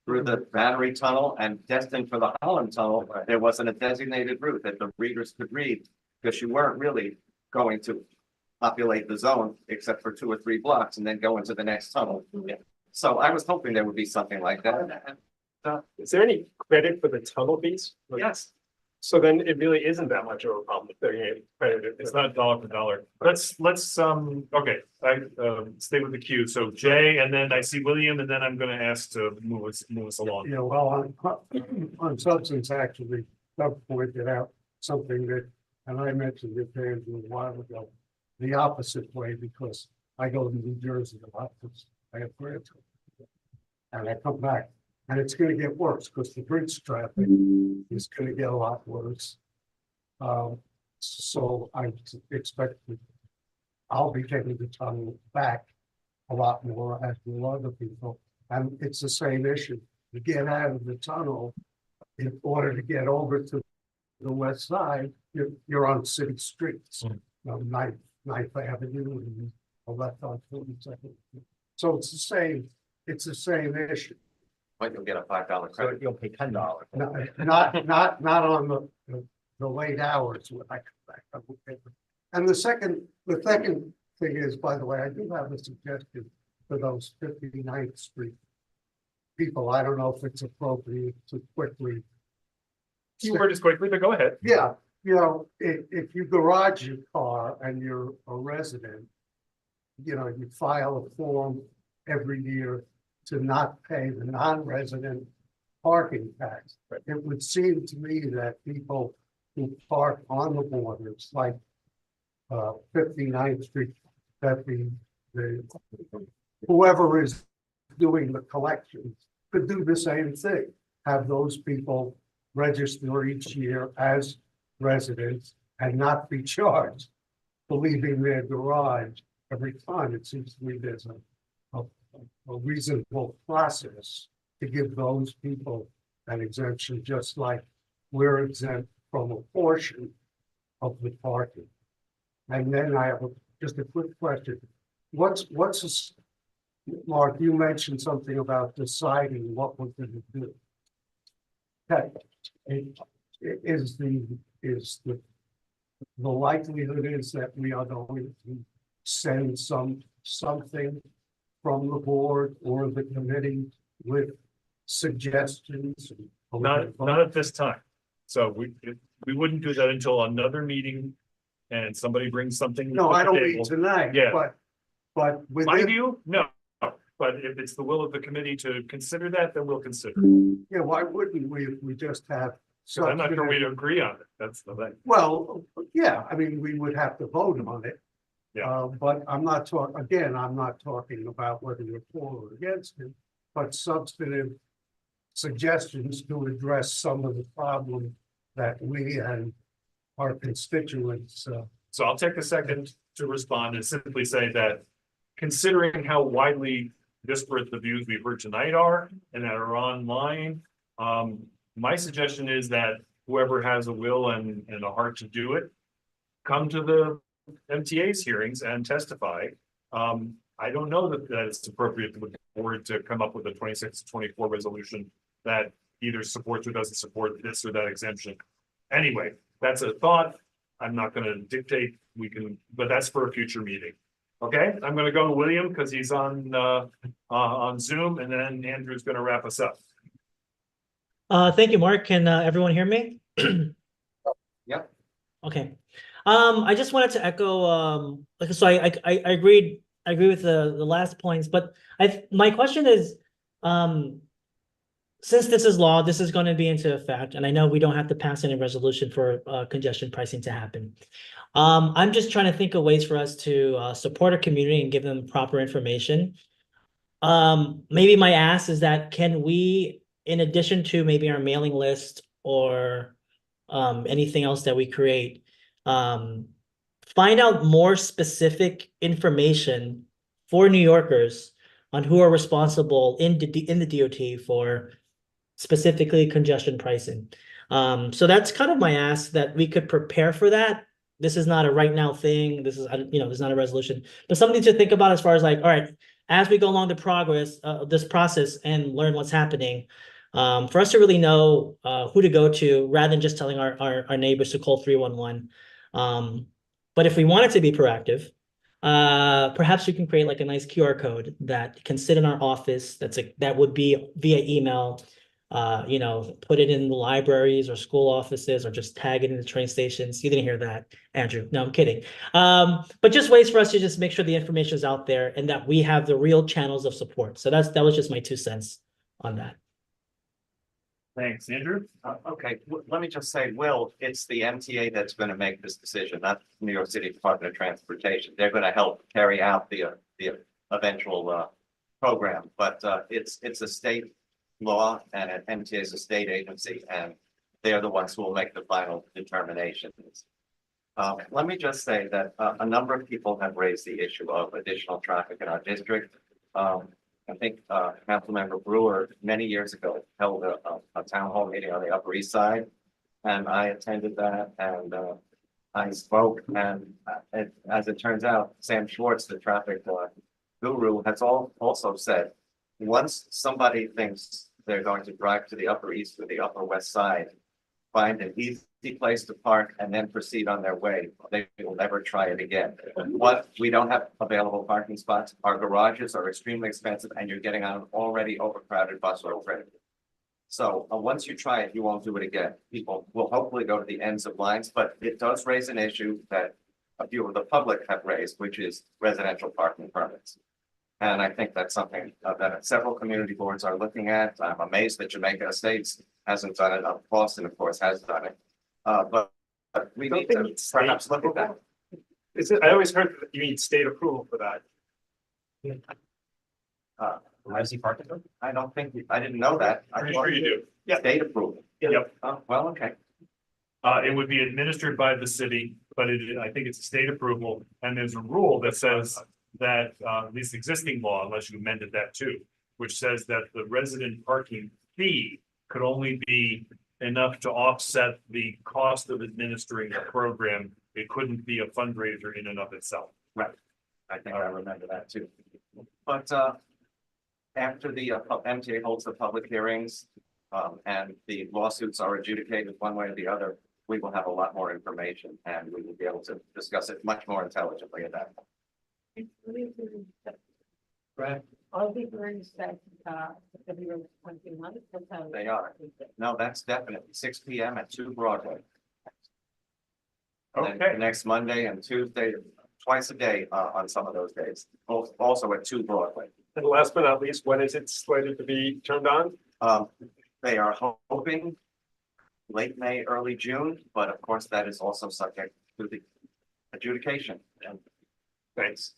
through the Battery Tunnel and destined for the Holland Tunnel, there wasn't a designated route that the readers could read, because you weren't really going to populate the zone except for 2 or 3 blocks and then go into the next tunnel. So I was hoping there would be something like that. Is there any credit for the tunnel fees? Yes. So then it really isn't that much of a problem if they're getting credited. It's not dollar for dollar. Let's okay, I stay with the queue. So Jay, and then I see William, and then I'm gonna ask to move us along. Yeah, well, on substance, actually, Doug pointed out something that, and I mentioned it there a while ago, the opposite way, because I go to New Jersey a lot, because I have grandchildren. And I come back, and it's gonna get worse, because the bridge traffic is gonna get a lot worse. So I expect that I'll be taking the tunnel back a lot more, as will other people. And it's the same issue. To get out of the tunnel, in order to get over to the west side, you're on city streets, Ninth Avenue and left on 42nd. So it's the same issue. But you'll get a $5 credit. So you'll pay $10. Not on the late hours when I come back. And the second thing is, by the way, I do have a suggestion for those 59th Street people. I don't know if it's appropriate to quickly. Keyword is quickly, but go ahead. Yeah, if you garage your car and you're a resident, you file a form every year to not pay the non-resident parking tax. It would seem to me that people who park on the borders, like 59th Street, that the whoever is doing the collections could do the same thing. Have those people register each year as residents and not be charged for leaving their garage every time. It seems to me there's a reasonable process to give those people an exemption, just like we're exempt from a portion of the parking. And then I have just a quick question. Mark, you mentioned something about deciding what we're going to do. Okay, is the likelihood is that we are going to send something from the board or the committee with suggestions? Not at this time. So we wouldn't do that until another meeting and somebody brings something. No, to I the don't table. mean tonight, Yeah. but with My view, no. But if it's the will of the committee to consider that, then we'll consider. Yeah, why wouldn't we if we just have So I'm not sure we'd agree on it. That's the thing. Well, yeah, I mean, we would have to vote on it. Yeah. But I'm not talking, again, I'm not talking about whether you're for or against it, but substantive suggestions to address some of the problem that we and our constituents, So I'll take a second to respond and simply say that considering how widely disparate the views we've heard tonight are and that are online, my suggestion is that whoever has a will and a heart to do it, come to the MTA's hearings and testify. I don't know that it's appropriate for the board to come up with a 26-24 resolution that either supports or doesn't support this or that exemption. Anyway, that's a thought. I'm not going to dictate. We can, but that's for a future meeting. Okay, I'm going to go to William because he's on Zoom, and then Andrew's going to wrap us up. Thank you, Mark. Can everyone hear me? Yep. Okay. I just wanted to echo. So I agree with the last points, but my question is, since this is law, this is going to be into effect, and I know we don't have to pass any resolution for congestion pricing to happen. I'm just trying to think of ways for us to support our community and give them proper information. Maybe my ask is that can we, in addition to maybe our mailing list or anything else that we create, find out more specific information for New Yorkers on who are responsible in the DOT for specifically congestion pricing. So that's kind of my ask, that we could prepare for that. This is not a right now thing. This is, this is not a resolution, but something to think about as far as like, all right, as we go along this process and learn what's happening, for us to really know who to go to rather than just telling our neighbors to call 311. But if we want it to be proactive, perhaps we can create like a nice QR code that can sit in our office. That would be via email. Put it in the libraries or school offices, or just tag it in the train stations. You didn't hear that, Andrew. No, I'm kidding. But just ways for us to just make sure the information is out there and that we have the real channels of support. So that was just my 2 cents on that. Thanks, Andrew. Okay, let me just say, Will, it's the MTA that's going to make this decision, not New York City Department of Transportation. They're going to help carry out the eventual program, but it's a state law, and MTA is a state agency, and they're the ones who will make the final determinations. Let me just say that a number of people have raised the issue of additional traffic in our district. I think Councilmember Brewer many years ago held a town hall meeting on the Upper East Side, and I attended that, and I spoke, and as it turns out, Sam Schwartz, the traffic guru, has also said, once somebody thinks they're going to drive to the Upper East or the Upper West Side, find an easy place to park and then proceed on their way, they will never try it again. We don't have available parking spots. Our garages are extremely expensive, and you're getting on an already overcrowded bus or train. So once you try it, you won't do it again. People will hopefully go to the ends of lines, but it does raise an issue that a few of the public have raised, which is residential parking permits. And I think that's something that several community boards are looking at. I'm amazed that Jamaica Estates hasn't done it. Boston, of course, has done it. But we need to perhaps look at that. I always heard that you need state approval for that. Emergency parking? I don't think, I didn't know that. Pretty sure you do. Yeah. State approval. Yep. Well, okay. It would be administered by the city, but I think it's a state approval, and there's a rule that says that this existing law, unless you amended that too, which says that the resident parking fee could only be enough to offset the cost of administering the program. It couldn't be a fundraiser in and of itself. Right. I think I remember that too. But after the MTA holds the public hearings and the lawsuits are adjudicated one way or the other, we will have a lot more information, and we will be able to discuss it much more intelligently at that point. Right. All the hearings that February 29th. They are. No, that's definitely 6 p.m. at 2 Broadway. And then Okay. next Monday and Tuesday, twice a day on some of those days. Also at 2 Broadway. And last but not least, when is it slated to be turned on? They are hoping late May, early June, but of course, that is also subject to the adjudication. And Thanks.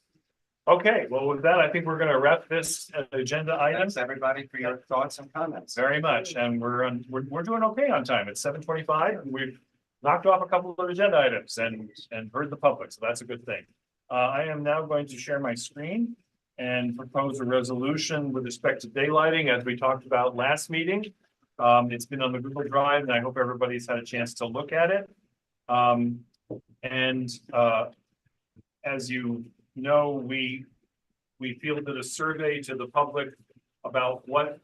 Okay, well, with that, I think we're gonna wrap this agenda item. thanks, everybody, for your thoughts and comments. Very much, and we're doing okay on time. It's 7:25, and we've knocked off a couple of agenda items and heard the public, so that's a good thing. I am now going to share my screen and propose a resolution with respect to daylighting, as we talked about last meeting. It's been on the Google Drive, and I hope everybody's had a chance to look at it. As you know, we fielded a survey to the public about what,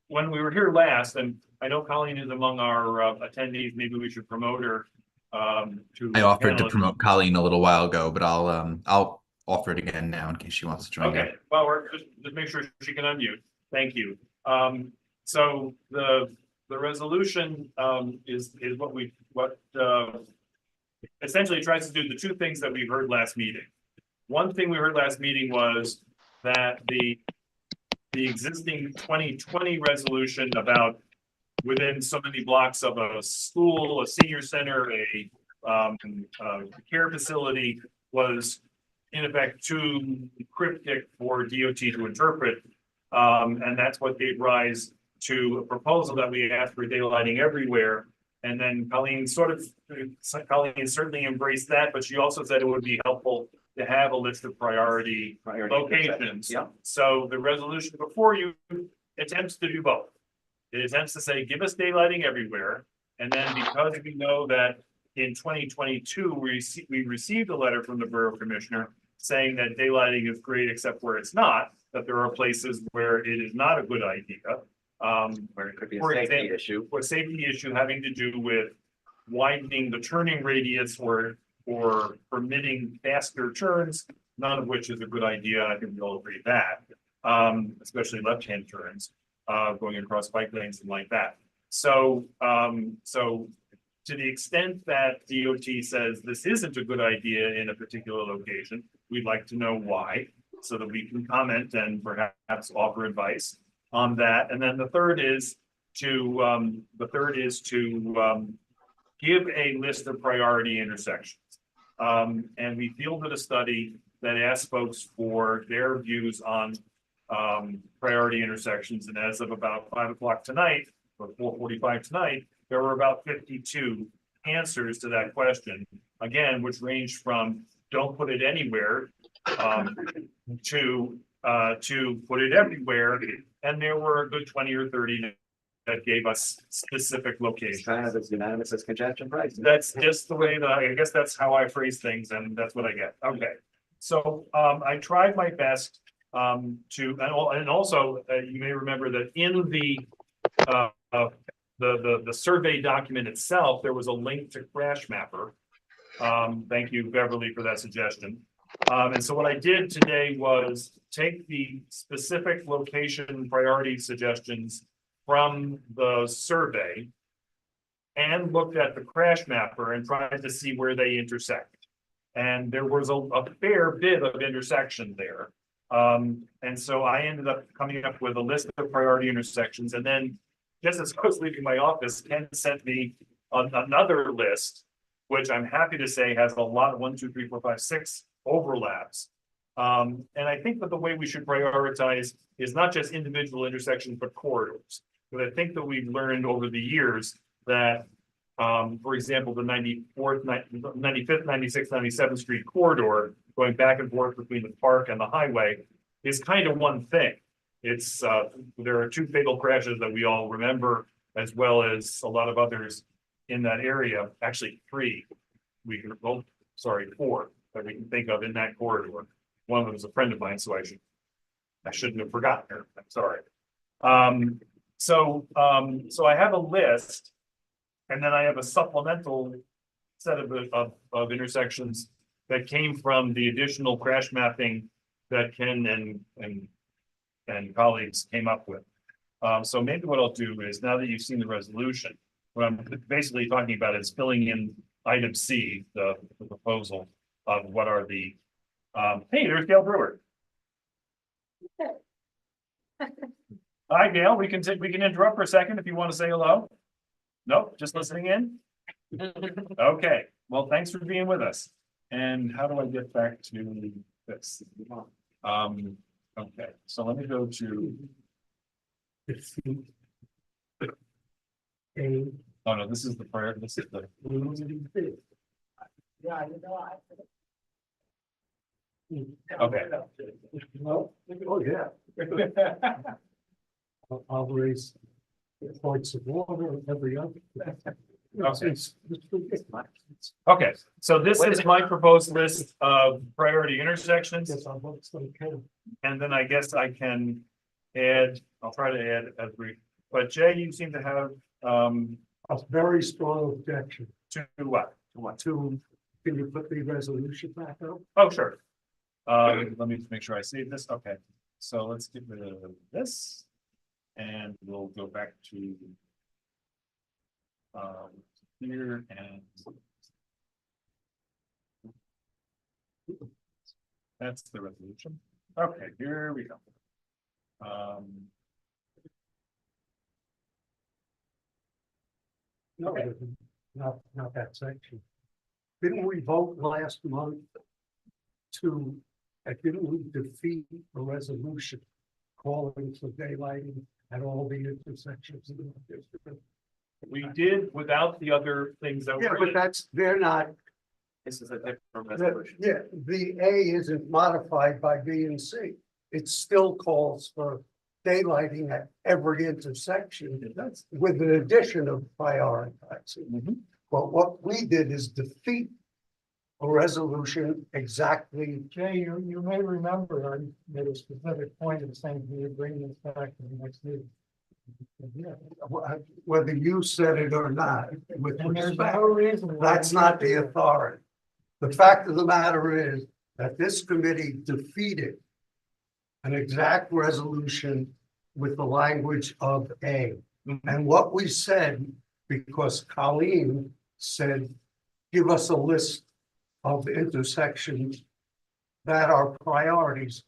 when we were here last, and I know Colleen is among our attendees, maybe we should promote her. I offered to promote Colleen a little while ago, but I'll offer it again now in case she wants to join. Okay, well, we're just make sure she can unmute. Thank you. So the resolution is what essentially tries to do the two things that we heard last meeting. One thing we heard last meeting was that the existing 2020 resolution about within so many blocks of a school, a senior center, a care facility was in effect too cryptic for DOT to interpret. And that's what gave rise to a proposal that we asked for daylighting everywhere. And then Colleen certainly embraced that, but she also said it would be helpful to have a list of priority locations. Yeah. So the resolution before you attempts to do both. It attempts to say, give us daylighting everywhere. And then because we know that in 2022, we received a letter from the Borough Commissioner saying that daylighting is great except where it's not, that there are places where it is not a good idea. Where it could be a For safety example, issue. or safety issue having to do with widening the turning radius or permitting faster turns, none of which is a good idea. I think we all agree that, especially left-hand turns, going across bike lanes and like that. So to the extent that DOT says this isn't a good idea in a particular location, we'd like to know why, so that we can comment and perhaps offer advice on that. And then the third is to give a list of priority intersections. And we fielded a study that asked folks for their views on priority intersections. And as of about 5 o'clock tonight, or 4:45 tonight, there were about 52 answers to that question. Again, which ranged from don't put it anywhere to put it everywhere. And there were a good 20 or 30 that gave us specific locations. Kind of as unanimous as congestion pricing. That's just the way that I guess that's how I phrase things, and that's what I get. Okay. So I tried my best and also you may remember that in the survey document itself, there was a link to Crash Mapper. Thank you, Beverly, for that suggestion. And so what I did today was take the specific location priority suggestions from the survey and looked at the Crash Mapper and tried to see where they intersect. And there was a fair bit of intersection there. And so I ended up coming up with a list of priority intersections. And then just as I was leaving my office, Ken sent me another list, which I'm happy to say has a lot of 1, 2, 3, 4, 5, 6 overlaps. And I think that the way we should prioritize is not just individual intersections, but corridors. But I think that we've learned over the years that, for example, the 94th, 95th, 96th, 97th Street corridor, going back and forth between the park and the highway, is kind of one thing. It's there are 2 fatal crashes that we all remember, as well as a lot of others in that area. Actually, 3. 4 that we can think of in that corridor. One of them is a friend of mine, so I shouldn't have forgotten her. I'm sorry. So I have a list, and then I have a supplemental set of intersections that came from the additional crash mapping that Ken and colleagues came up with. So maybe what I'll do is, now that you've seen the resolution, what I'm basically talking about is filling in item C, the proposal of what are the, hey, there's Gail Brewer. Hi, Gail, we can interrupt for a second if you want to say hello. Nope, just listening in? Okay, well, thanks for being with us. And how do I get back to this? Okay, so let me go to. Oh, no, this is the prayer, this is the. Yeah, you know, Okay. Well, oh, yeah. I'll raise points of order every other. Okay, so this is my proposed list of priority intersections. And then I guess I can add, I'll try to add every, but Jay, you seem to have A very strong objection. to what? To what? To, can you put the resolution back up? Oh, sure. Let me just make sure I save this. Okay, so let's get rid of this. And we'll go back to here and that's the resolution. Okay, here we go. No, not that section. Didn't we vote last month to, didn't we defeat a resolution calling for daylighting at all the intersections in the district? We did without the other things that Yeah, were. but that's, they're not, This is a different resolution. yeah, the A isn't modified by B and C. It still calls for daylighting at every intersection. That's with an addition of prioritizing. But what we did is defeat a resolution exactly. Jay, you may remember, I made a specific point of saying, can you bring this back to the next meeting? Yeah. Whether you said it or not, with And there's respect, no reason why that's we not do the that. authority. The fact of the matter is that this committee defeated an exact resolution with the language of A. And what we said, because Colleen said, give us a list of intersections that are priorities,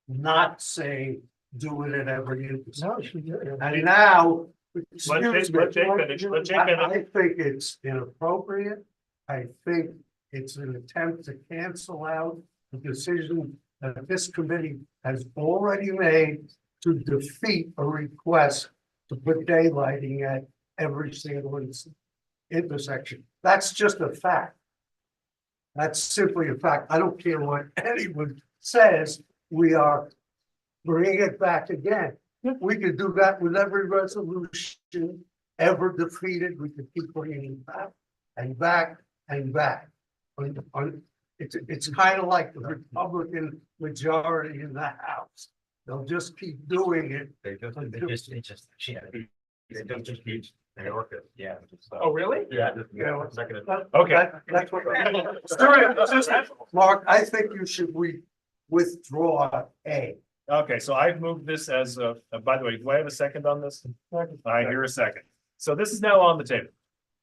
not saying do it at every intersection. And now, excuse me, Let Jay finish. Let Jay finish. I think it's inappropriate. I think it's an attempt to cancel out the decision that this committee has already made to defeat a request to put daylighting at every single intersection. That's just a fact. That's simply a fact. I don't care what anyone says. We are bringing it back again. We could do that with every resolution ever defeated. We could keep bringing it back and back and back. It's kind of like the Republican majority in the House. They'll just keep doing it. They just keep. Yeah. Oh, really? Yeah. Okay. That's what. Mark, I think you should withdraw A. Okay, so I've moved this as a, by the way, do I have a second on this? I hear a second. So this is now on the table.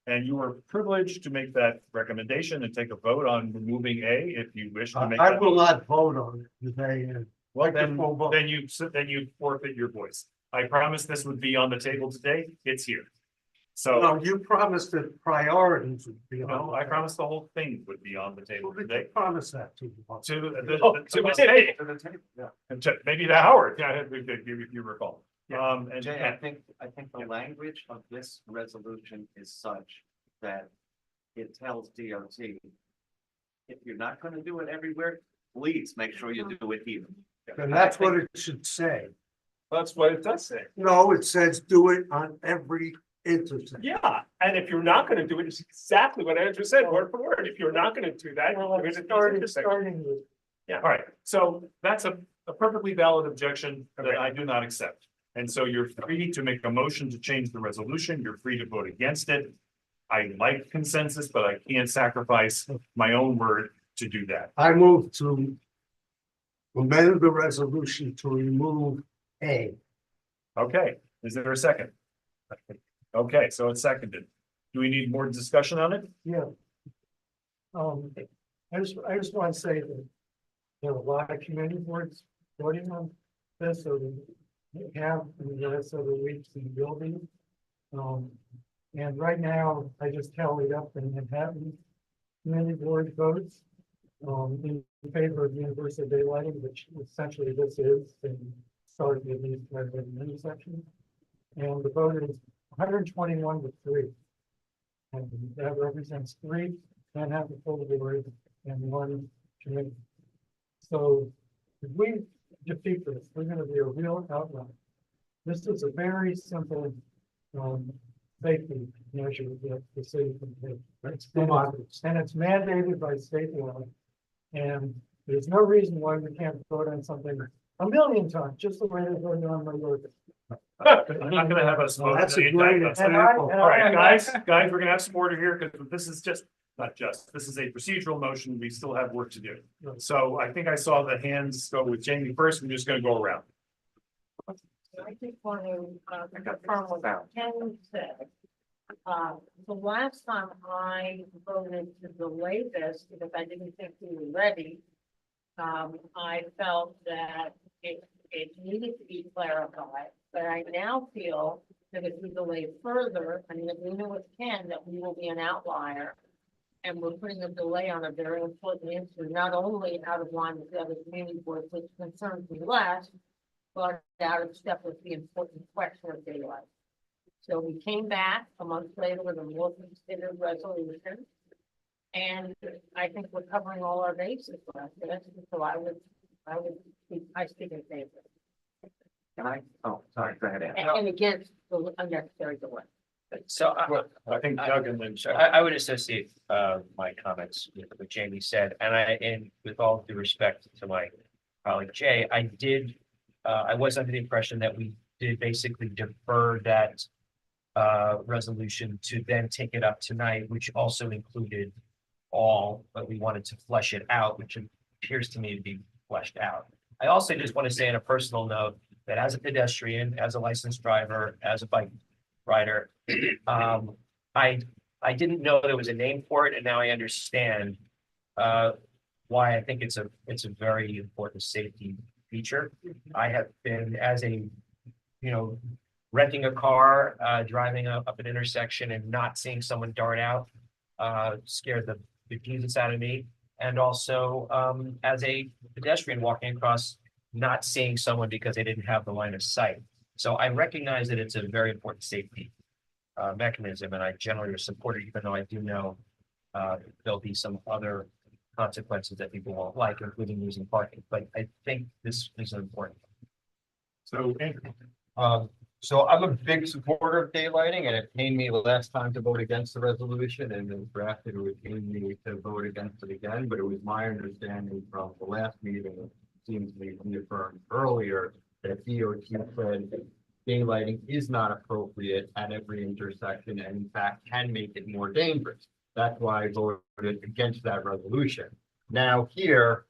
And you are privileged to make that recommendation and take a vote on removing A if you wish to make I that. will not vote on it today. Well, then you forfeit your voice. I promised this would be on the table today. It's here. So. No, you promised that priorities would be. No, I promised the whole thing would be on the table today. Promise that to you. To the table. Yeah. And maybe to Howard, yeah, if you recall. And Jay, I think the language of this resolution is such that it tells DOT, if you're not gonna do it everywhere, please make sure you do it here. And that's what it should say. That's what it does say. No, it says do it on every intersection. Yeah, and if you're not gonna do it, it's exactly what Andrew said, word for word. If you're not gonna do that, you're gonna Starting with. Yeah, all right. So that's a perfectly valid objection that I do not accept. And so you're free to make a motion to change the resolution. You're free to vote against it. I like consensus, but I can't sacrifice my own word to do that. I move to amend the resolution to remove A. Okay, is there a second? Okay, so it's seconded. Do we need more discussion on it? Yeah. I just want to say that there are a lot of community boards voting on this, or we have in the last several weeks in the building. And right now, I just tallied up the Manhattan Community Board votes in favor of universal daylighting, which essentially this is, and starting at least right at an intersection. And the vote is 121 to 3. And that represents 3 Manhattan full board and 1 committee. So if we defeat this, we're going to be a real outlier. This is a very simple safety measure that the city can take. And it's mandated by state law. And there's no reason why we can't vote on something a million times, just the way they voted on my order. I'm not gonna have us vote. That's a All great example. right, guys, we're gonna have some order here, because this is just, this is a procedural motion. We still have work to do. So I think I saw the hands go with Jamie first. We're just gonna go around. I just want to confirm what Ken said. The last time I voted to delay this, because I didn't think we were ready, I felt that it needed to be clarified, but I now feel that if we delay further, I mean, if we knew with Ken that we will be an outlier, and we're putting a delay on a very important issue, not only out of line with the other community boards, which concerns me less, but out of step with the important question of daylight. So we came back a month later with a more considered resolution. And I think we're covering all our bases for us. So I speak in favor. Can I? Oh, sorry, go ahead. Ann. And against the unnecessary delay. So I think Doug and then Chuck. I would associate my comments with what Jamie said, and with all due respect to my colleague Jay, I was under the impression that we did basically defer that resolution to then take it up tonight, which also included all, but we wanted to flesh it out, which appears to me to be fleshed out. I also just want to say on a personal note that as a pedestrian, as a licensed driver, as a bike rider, I didn't know there was a name for it, and now I understand why I think it's a very important safety feature. I have been, as a renting a car, driving up an intersection and not seeing someone dart out, scared the Jesus out of me. And also, as a pedestrian walking across, not seeing someone because they didn't have the line of sight. So I recognize that it's a very important safety mechanism, and I generally support it, even though I do know there'll be some other consequences that people won't like, including losing parking. But I think this is important. So, Andrew. So I'm a big supporter of daylighting, and it pained me the last time to vote against the resolution, and then drafted it would pain me to vote against it again, but it was my understanding from the last meeting, it seems to be reaffirmed earlier, that DOT said daylighting is not appropriate at every intersection, and in fact can make it more dangerous. That's why I voted against that resolution. Now here,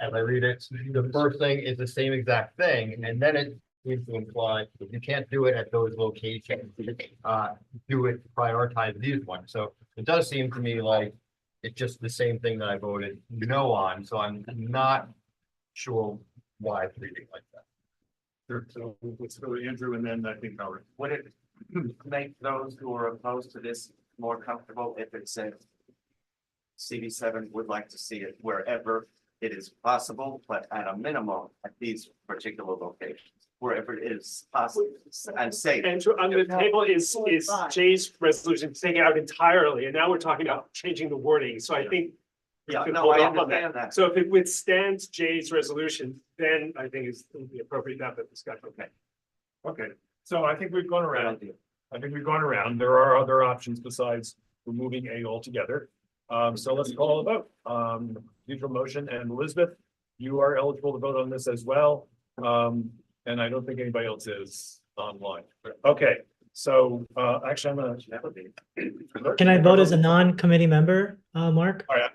as I read it, the first thing is the same exact thing, and then it seems to imply if you can't do it at those locations, do it, prioritize these ones. So it does seem to me like it's just the same thing that I voted no on. So I'm not sure why it's reading like that. Sure. So let's go to Andrew and then I think Howard. Would it make those who are opposed to this more comfortable if it said CB7 would like to see it wherever it is possible, but at a minimum at these particular locations, wherever it is possible and safe? And on the table is Jay's resolution to take it out entirely, and now we're talking about changing the wording, so I think. Yeah, we could no, hold I off on understand that. So if it withstands Jay's resolution, then I think it's the appropriate to have that discussion. Okay, so I think we've gone around. There are other options besides removing A altogether. So let's call a vote. Usual motion, and Elizabeth, you are eligible to vote on this as well. And I don't think anybody else is online. Okay, so actually, I'm gonna. Can I vote as a non-committee member, Mark? All right,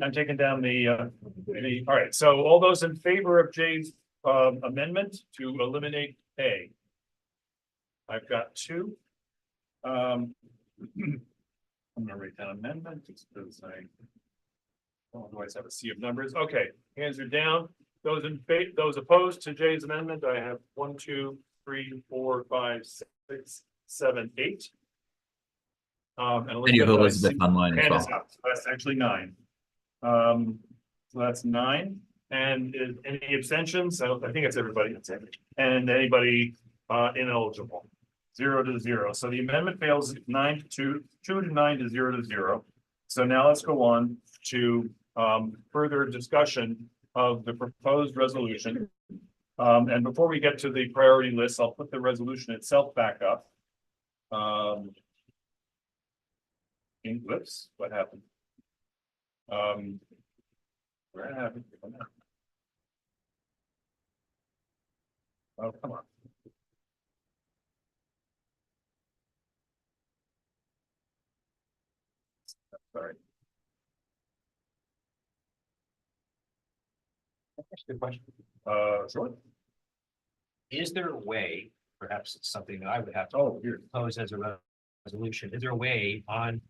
I'm taking down all right, so all those in favor of Jay's amendment to eliminate A. I've got 2. I'm gonna write down amendment just because otherwise have a sea of numbers. Okay, hands are down. Those in favor, those opposed to Jay's amendment, I have 1, 2, 3, 4, 5, 6, 7, 8. And And you have I Elizabeth see online as hand is well. up, so that's actually 9. So that's 9. And any abstentions? I think it's everybody. And anybody ineligible? 0 to 0. So the amendment fails 9 to 2 to 9 to 0 to 0. So now let's go on to further discussion of the proposed resolution. And before we get to the priority list, I'll put the resolution itself back up. Whoops, what happened? Where happened? Oh, come on. Sorry. Good question. Sure. Is there a way, perhaps it's something that I would have to propose as a resolution, is there a way on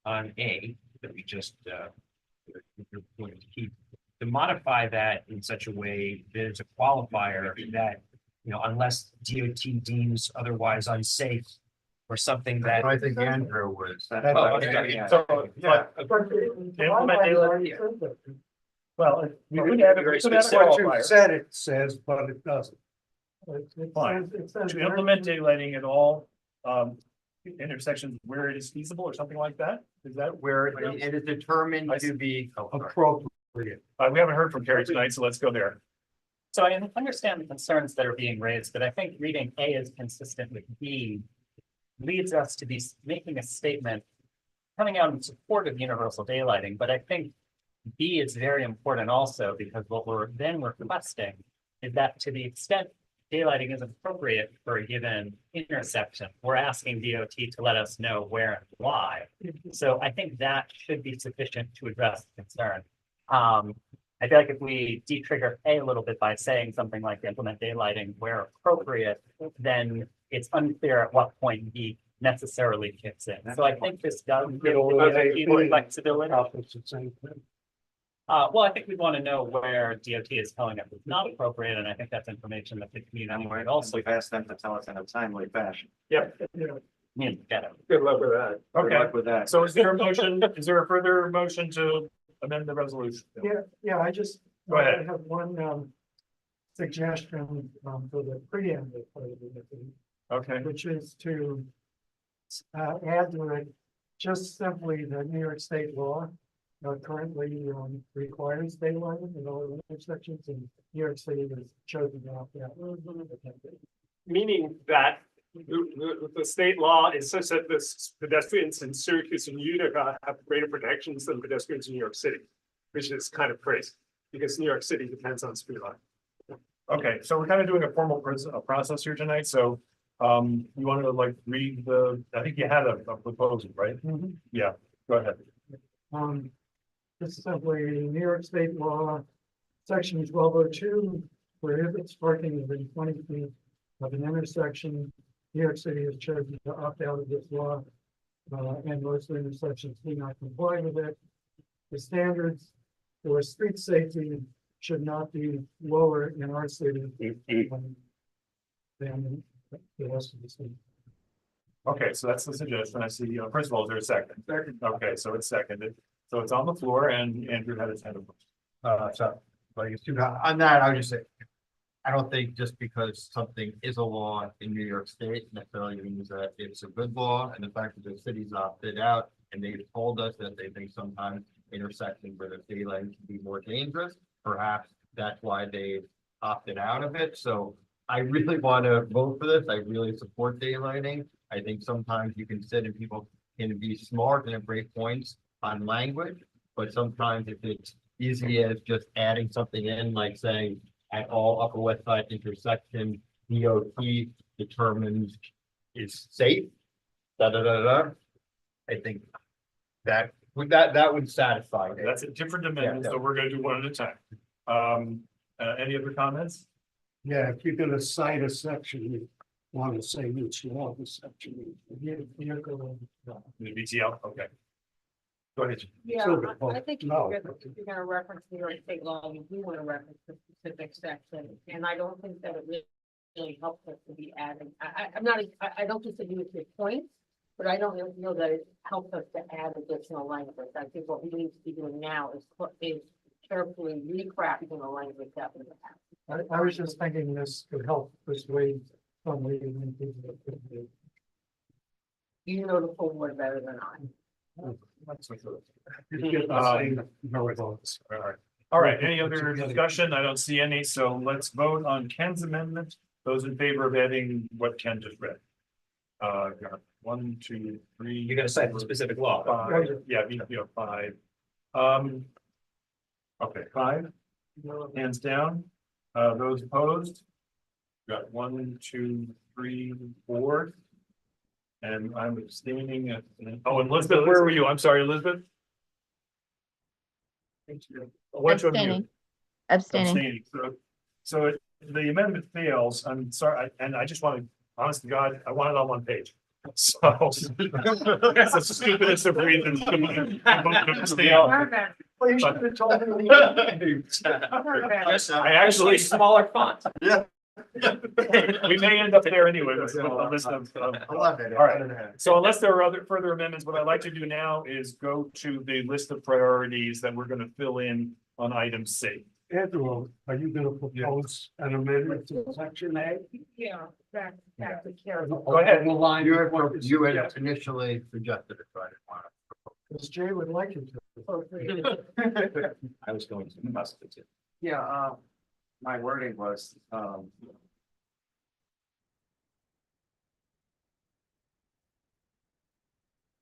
A that we just we're going to keep to modify that in such a way that it's a qualifier that, you know, unless DOT deems otherwise unsafe or something that. I think Andrew was. Oh, okay, yeah. So, yeah. Well, we could have it. What you said it says, but it doesn't. Fine. To implement daylighting at all intersections where it is feasible or something like that? Is that where It is determined to be appropriate? We haven't heard from Carey tonight, so let's go there. So I understand the concerns that are being raised, but I think reading A is consistent with B leads us to be making a statement coming out in support of universal daylighting. But I think B is very important also because what we're then requesting is that to the extent daylighting is appropriate for a given intersection, we're asking DOT to let us know where and why. So I think that should be sufficient to address the concern. I feel like if we de-trigger A a little bit by saying something like implement daylighting where appropriate, then it's unclear at what point B necessarily kicks in. So I think this does give DOT more flexibility. Well, I think we want to know where DOT is telling us it's not appropriate, and I think that's information that the community would also. We've asked them to tell us in a timely fashion. Yep. Get it. Good luck with that. Good Okay. luck with that. So is there a motion, is there a further motion to amend the resolution? Yeah, I just. Go ahead. I have one suggestion for the preamble part of it. Okay. Which is to add to it just simply the New York State law currently requires daylighting in all intersections, and New York City has chosen to opt out. Meaning that the state law is such that this pedestrians in Syracuse and Utica have greater protections than pedestrians in New York City, which is kind of crazy because New York City depends on speed line. Okay, so we're kind of doing a formal process here tonight, so you wanted to like read I think you had a proposal, right? Yeah, go ahead. This is simply New York State law, section 1202, prohibits parking within 20 feet of an intersection. New York City has chosen to opt out of this law, and most intersections do not comply with it. The standards for street safety should not be lower in our city than the rest of the state. Okay, so that's the suggestion. I see, first of all, is there a second? Second. Okay, so it's seconded. So it's on the floor and Andrew had his hand up. So, but I guess on that, I would just say, I don't think just because something is a law in New York State necessarily means that it's a good law, and the fact that the city's opted out and they've told us that they think sometimes intersections where the daylight can be more dangerous, perhaps that's why they've opted out of it. So I really want to vote for this. I really support daylighting. I think sometimes you can sit and people can be smart and have great points on language, but sometimes if it's easy as just adding something in, like saying at all Upper West Side intersection, DOT determines is safe, I think that would satisfy it. That's a different amendment, so we're gonna do one at a time. Any other comments? Yeah, if you're gonna cite a section, you want to say which law the section is. The BTL, okay. Go ahead. Yeah, Sure, I think if you're gonna reference New York State law, you do want to reference the specific section, and I don't think that it really helps us to be adding. I don't disagree with your point, But I don't really feel that it helps us to add additional language. I think what we need to be doing now is carefully recrafting the language that we have. I was just thinking this could help persuade some leading people. You know the full word better than I. All right, any other discussion? I don't see any, so let's vote on Ken's amendment. Those in favor of adding what Ken just read. Got 1, 2, 3. You're gonna cite the specific law. 5, yeah, you know, 5. Okay, 5, hands down. Those opposed? Got 1, 2, 3, 4. And I'm abstaining. Oh, and Elizabeth, where were you? I'm sorry, Elizabeth. What's your view? Abstaining. So the amendment fails. I'm sorry, and I just want to, honest to God, I want it on one page. So that's the stupidest of reasons. I actually Smaller font. Yeah. We may end up there anyway with a list of. All right. So unless there are other further amendments, what I'd like to do now is go to the list of priorities that we're going to fill in on item C. Andrew, are you gonna propose an amendment to section A? Yeah, back to Carey. Go ahead. You had initially suggested it, right? Because Jay would like you to. I was going to must it. Yeah, my wording was,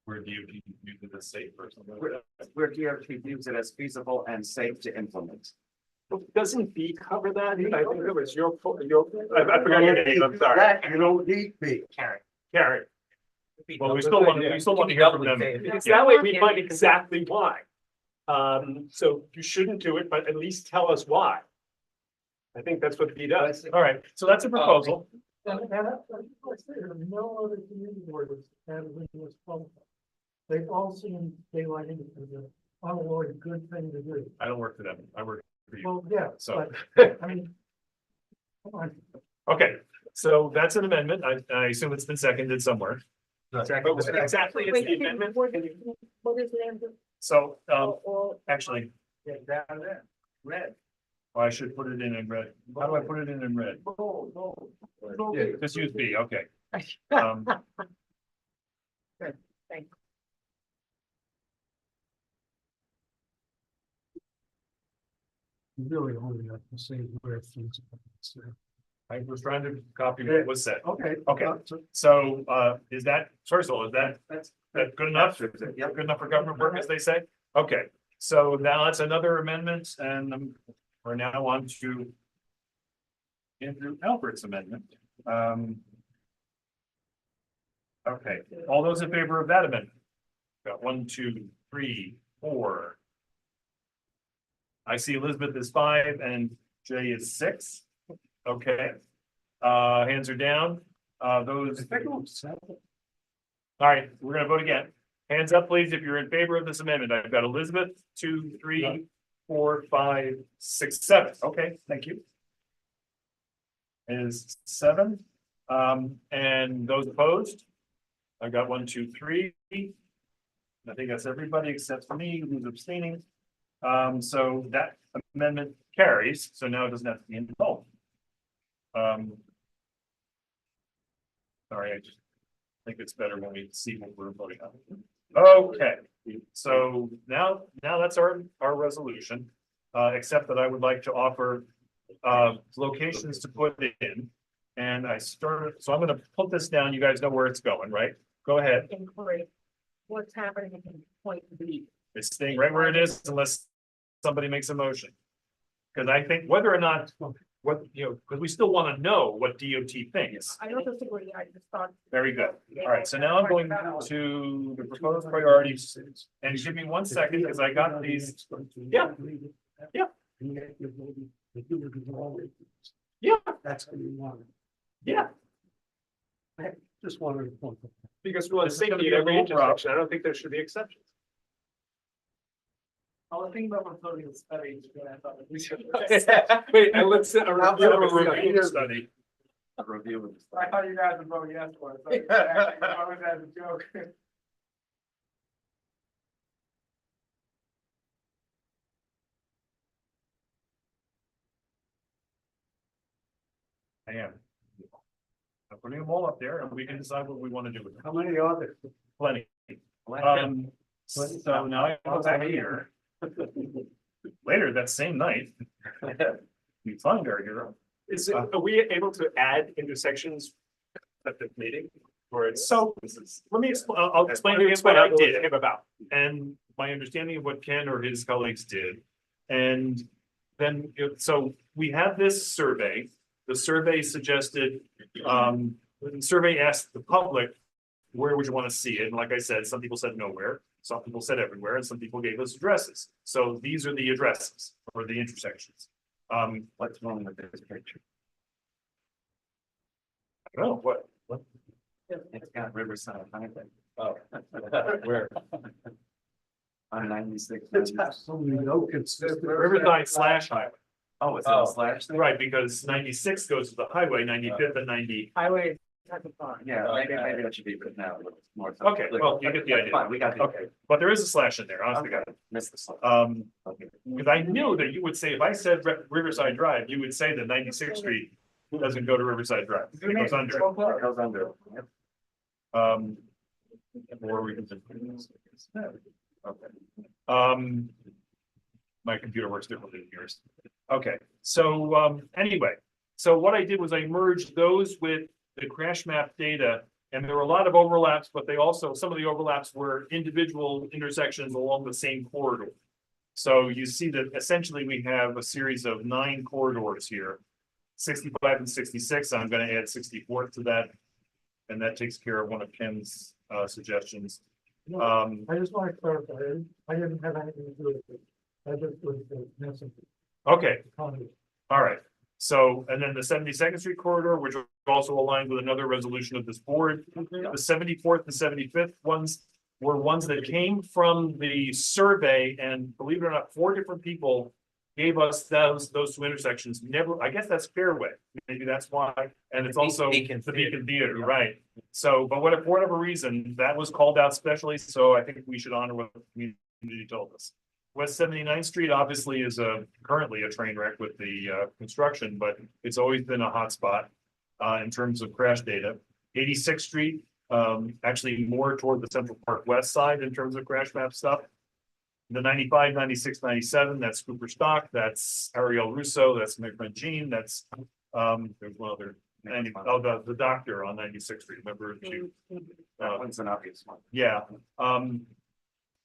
Where do you use the safe or something? where DOT views it as feasible and safe to implement. Doesn't B cover that? I think it was your, I forgot your name, I'm sorry. That you don't need B. Carey. Well, we still want to hear from them. Because that way we find exactly why. So you shouldn't do it, but at least tell us why. I think that's what B does. All right, so that's a proposal. No other community board has handled this problem. They've all seen daylighting as an unavoidable good thing to do. I don't work for them. I work for you. Well, yeah, So. but, I mean, come on. Okay, so that's an amendment. I assume it's been seconded somewhere. Exactly, it's the amendment. What is the answer? So, actually, Yeah, down there, red. I should put it in red. How do I put it in red? Yeah, just use B, okay. Good, thanks. You really only have to say where things are. I was trying to copy what was said. Okay. Okay, so, is that, first of all, is that good enough? Yeah. Good enough for government work, as they say? Okay, so now that's another amendment, and we're now on to Andrew Albert's amendment. Okay, all those in favor of that amendment? Got 1, 2, 3, 4. I see Elizabeth is 5 and Jay is 6. Okay. Hands are down. Those. All right, we're gonna vote again. Hands up, please, if you're in favor of this amendment. I've got Elizabeth, 2, 3, 4, 5, 6, 7. Okay, thank you. Is 7. And those opposed? I got 1, 2, 3. I think that's everybody except for me who's abstaining. So that amendment carries, so now it doesn't have to be in the vote. Sorry, I just think it's better when we see what we're voting on. Okay, so now that's our resolution, except that I would like to offer locations to put it in. And I started, so I'm gonna put this down. You guys know where it's going, right? Go ahead. Inquiry. What's happening in point B? It's staying right where it is unless somebody makes a motion. Because I think whether or not, what, you know, because we still want to know what DOT thinks. I don't disagree, I just thought. Very good. All right, so now I'm going to the proposed priorities. And give me 1 second, because I got these. Yeah. Yeah. Yeah. That's what you want. Yeah. I just wanted to point that. Because we want This is gonna safety be at a every little rough. intersection. I don't think there should be exceptions. I was thinking about voting in studies, but I thought. Wait, and let's. Study. A review. I thought you guys would vote yes for it. So I was as a joke. I am. I'm putting them all up there and we can decide what we want to do with them. How many are there? Plenty. So now I go back here. Later that same night. We find our hero. Are we able to add intersections at the meeting? Or it's So let me explain, I'll explain to you what I did and my understanding of what Ken or his colleagues did. And then, so we have this survey. The survey suggested, the survey asked the public, where would you want to see it? And like I said, some people said nowhere, some people said everywhere, and some people gave us addresses. So these are the addresses or the intersections. What's wrong with this picture? I don't know, what? It's got Riverside Highway. Oh, where? On 96. It's absolutely no consistent. Riverside / highway. Oh, it's a slash thing? Right, because 96 goes to the highway, 95th and 90. Highway. Type of fine. Yeah, maybe that should be written out a little more. Okay, well, you get the idea. Fine, we got the. Okay, but there is a slash in there, honestly, Okay, missed the slash. Okay. because I knew that you would say, if I said Riverside Drive, you would say that 96th Street doesn't go to Riverside Drive. It goes under. It goes under. Yep. Or we can just. Okay. My computer works differently than yours. Okay, so anyway, so what I did was I merged those with the crash map data, and there were a lot of overlaps, but they also, some of the overlaps were individual intersections along the same corridor. So you see that essentially we have a series of 9 corridors here, 65 and 66. I'm going to add 64 to that, and that takes care of one of Ken's suggestions. I just want to clarify, I didn't have anything to do with it. I just was missing. Okay, all right. So, and then the 72nd Street corridor, which also aligned with another resolution of this board. The 74th and 75th ones were ones that came from the survey, and believe it or not, 4 different people gave us those 2 intersections. Never, I guess that's Fairway. Maybe that's why. And it's also the Beacon Theater, right? So, but for whatever reason, that was called out specially. So I think we should honor what the community told us. West 79th Street obviously is currently a train wreck with the construction, but it's always been a hot spot in terms of crash data. 86th Street, actually more toward the Central Park West side in terms of crash map stuff. The 95, 96, 97, that's Cooper Stock, that's Ariel Russo, that's my friend Jean, that's there's one other. The doctor on 96th Street, remember? That one's an obvious one. Yeah, and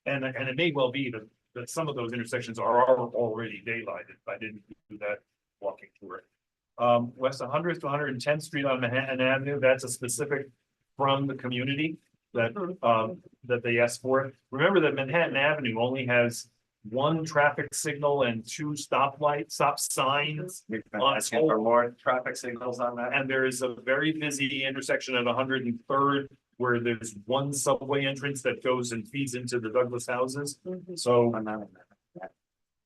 it may well be that some of those intersections are already daylighted. I didn't do that walking tour. West 100th to 110th Street on Manhattan Avenue, that's a specific from the community that that they asked for. Remember that Manhattan Avenue only has 1 traffic signal and 2 stop signs. We've been asking for more traffic signals on that. And there is a very busy intersection at 103rd where there's 1 subway entrance that goes and feeds into the Douglas houses. So,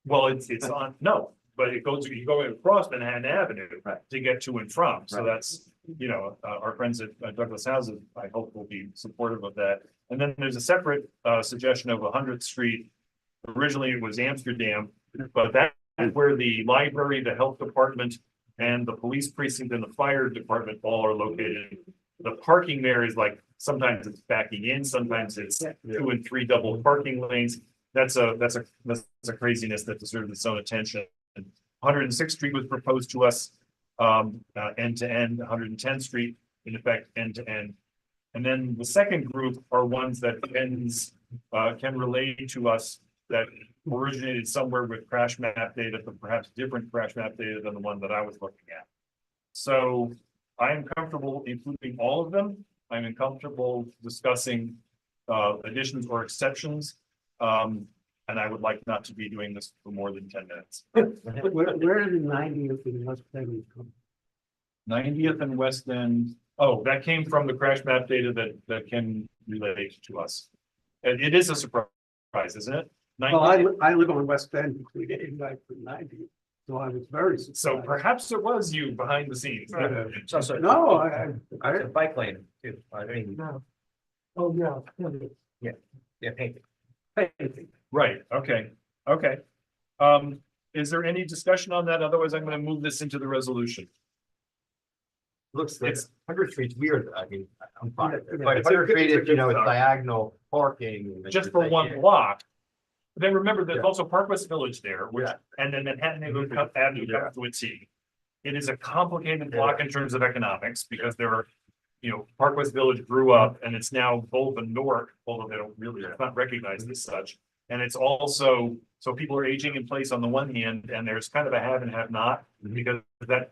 well, it's on, no, but it goes, you go across Manhattan Avenue to get to and from. So that's, you know, our friends at Douglas houses, I hope will be supportive of that. And then there's a separate suggestion of 100th Street. Originally it was Amsterdam, but that is where the library, the health department, and the police precinct and the fire department all are located. The parking there is like, sometimes it's backing in, sometimes it's 2 and 3 double parking lanes. That's a craziness that deserves its own attention. 106th Street was proposed to us end to end, 110th Street, in effect, end to end. And then the second group are ones that can relate to us that originated somewhere with crash map data, but perhaps different crash map data than the one that I was looking at. So I am comfortable including all of them. I'm uncomfortable discussing additions or exceptions. And I would like not to be doing this for more than 10 minutes. Where did the 90th and West End come? 90th and West End. Oh, that came from the crash map data that can relate to us. And it is a surprise, isn't it? Well, I live on West End between 89 and 90. So I was very So surprised. perhaps it was you behind the scenes. It's also. No, It's a bike lane too. I mean, no. Oh, yeah. yeah, painting. Right, okay, okay. Is there any discussion on that? Otherwise, I'm gonna move this into the resolution. Looks like It's- 100 Street's weird. I mean, I'm fine. Yeah, But it's a 100 good- Street it's a is, you know, good it's start. diagonal parking. and Just it's for like, one yeah. block. Then remember, there's Yeah. also Park West Village there, which, Yeah. and then Manhattan Neighborhood Avenue comes to a T. It is a complicated block in terms of economics, because there are, you know, Park West Village grew up, and it's now both a Newark, although they don't really, it's not recognized as such. And it's also, so people are aging in place on the one hand, and there's kind of a have and have not, because that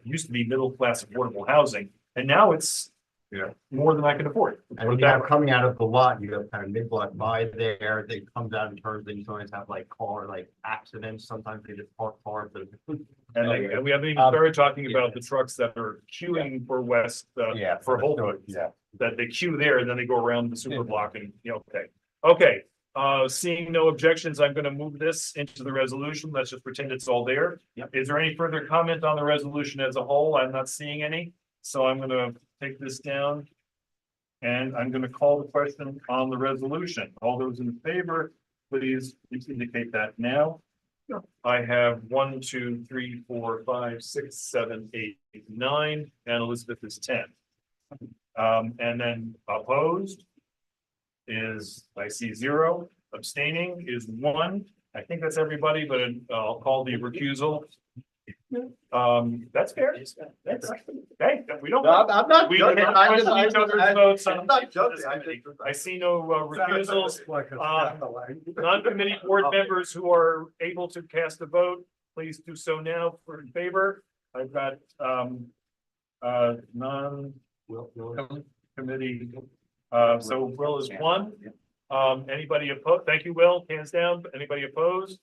used to be middle class affordable housing, and now it's more than I can afford. And when you have coming out of the lot, you have kind of mid-block by there, they come down in turns, then you always have like accidents, sometimes they just park cars. And we haven't even started talking about the trucks that are queuing for West, for Whole Foods. Yeah. That they queue there and then they go around the super block and, okay. Okay, seeing no objections, I'm gonna move this into the resolution. Let's just pretend it's all there. Is there any further comment on the resolution as a whole? I'm not seeing any, so I'm gonna take this down. And I'm gonna call the question on the resolution. All those in favor, please indicate that now. I have 1, 2, 3, 4, 5, 6, 7, 8, 9, and Elizabeth is 10. And then opposed is, I see 0, abstaining is 1. I think that's everybody, but I'll call the recusal. That's fair. That's, hey, we don't. No, I'm not We joking. don't I just- question each other's votes on I'm not joking. this I committee. just- I see no recusals. Like a Um, Non-committee board members who are able to cast a vote, please do so now for in favor. I've got non-committee, so Will is 1. Anybody opposed? Thank you, Will. Hands down. Anybody opposed?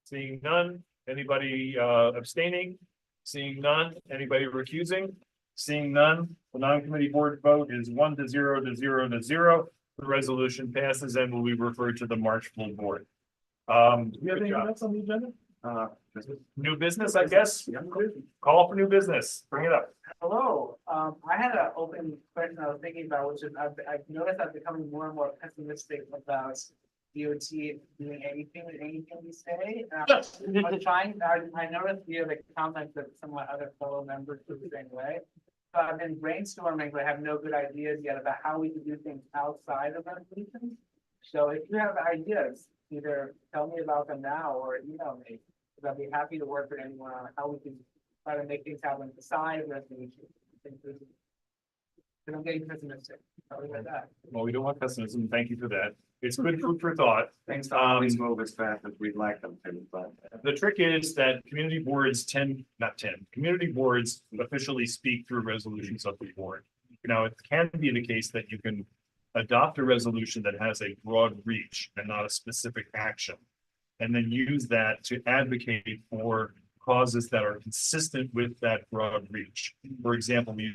Seeing none. Anybody abstaining? Seeing none. Anybody recusing? Seeing none. The non-committee board vote is 1 to 0 to 0 to 0. The resolution passes and will be referred to the March full board. Do we have anything else on the agenda? New business, I guess. Call for new business. Bring it up. Hello, I had an open question I was thinking about, which is I've noticed I'm becoming more and more pessimistic about DOT doing anything we say. I'm trying, I noticed via the comments that some of my other fellow members feel the same way. So I've been brainstorming, but I have no good ideas yet about how we can do things outside of resolutions. So if you have ideas, either tell me about them now or email me, because I'd be happy to work with anyone on how we can try to make things happen beside resolutions. And I'm getting pessimistic. Sorry about that. Well, we don't want pessimism. Thank you for that. It's good food for thought. Things don't always move as fast as we'd like them to, but. The trick is that community boards community boards officially speak through resolutions of the board. Now, it can be the case that you can adopt a resolution that has a broad reach and not a specific action. And then use that to advocate for causes that are consistent with that broad reach. For example, we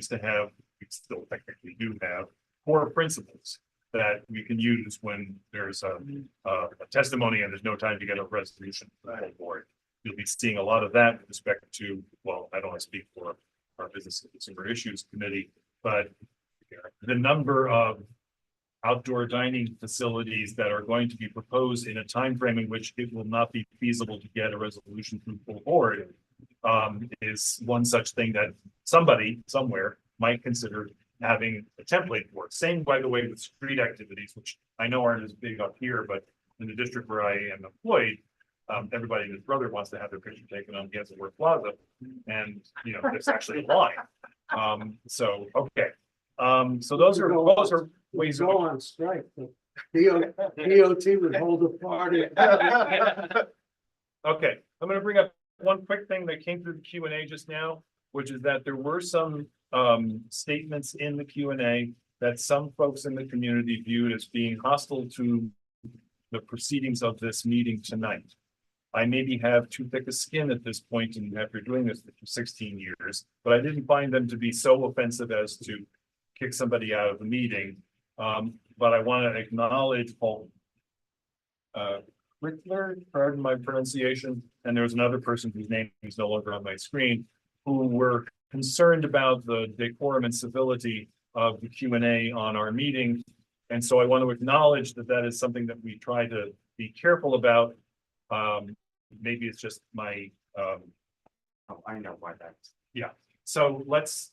still technically do have 4 principles that we can use when there's a testimony and there's no time to get a resolution from the board. You'll be seeing a lot of that with respect to, well, I don't want to speak for our Business and Consumer Issues Committee, but the number of outdoor dining facilities that are going to be proposed in a time frame in which it will not be feasible to get a resolution through full board is one such thing that somebody somewhere might consider having a template for. Same, by the way, with street activities, which I know aren't as big up here, but in the district where I am employed, everybody and his brother wants to have their picture taken on Gansevoort Plaza, and there's actually a line. So okay, so those are ways go on strike. DOT would hold a party. Okay, I'm gonna bring up one quick thing that came through the Q&A just now, which is that there were some statements in the Q&A that some folks in the community viewed as being hostile to the proceedings of this meeting tonight. I maybe have too thick a skin at this point, and after doing this for 16 years, but I didn't find them to be so offensive as to kick somebody out of the meeting. But I want to acknowledge Paul Rickler, pardon my pronunciation, and there was another person whose name is no longer on my screen, who were concerned about the decorum and civility of the Q&A on our meeting. And so I want to acknowledge that that is something that we try to be careful about. Maybe it's just my, Oh, I know why that's. yeah. So let's,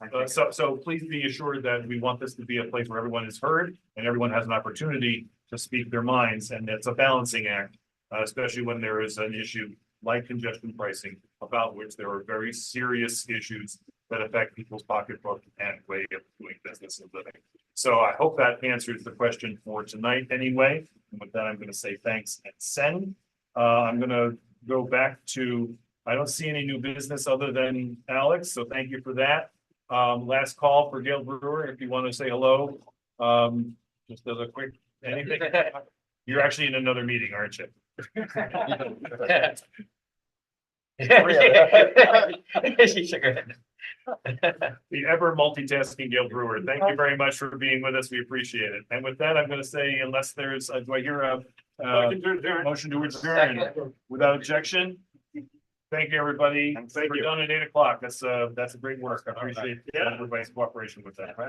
so please be assured that we want this to be a place where everyone is heard and everyone has an opportunity to speak their minds, and it's a balancing act, especially when there is an issue like congestion pricing, about which there are very serious issues that affect people's pocketbook and way of doing business and living. So I hope that answers the question for tonight anyway. And with that, I'm going to say thanks and send. I'm going to go back to, I don't see any new business other than Alex, so thank you for that. Last call for Gail Brewer, if you want to say hello. Just as a quick, anything. You're actually in another meeting, aren't you? She shook her head. The ever multitasking Gail Brewer. Thank you very much for being with us. We appreciate it. And with that, I'm going to say, unless there's, do I hear a motion to adjourn without objection? Thank you, everybody. We're done at 8 o'clock. That's a great work. I appreciate everybody's cooperation with that.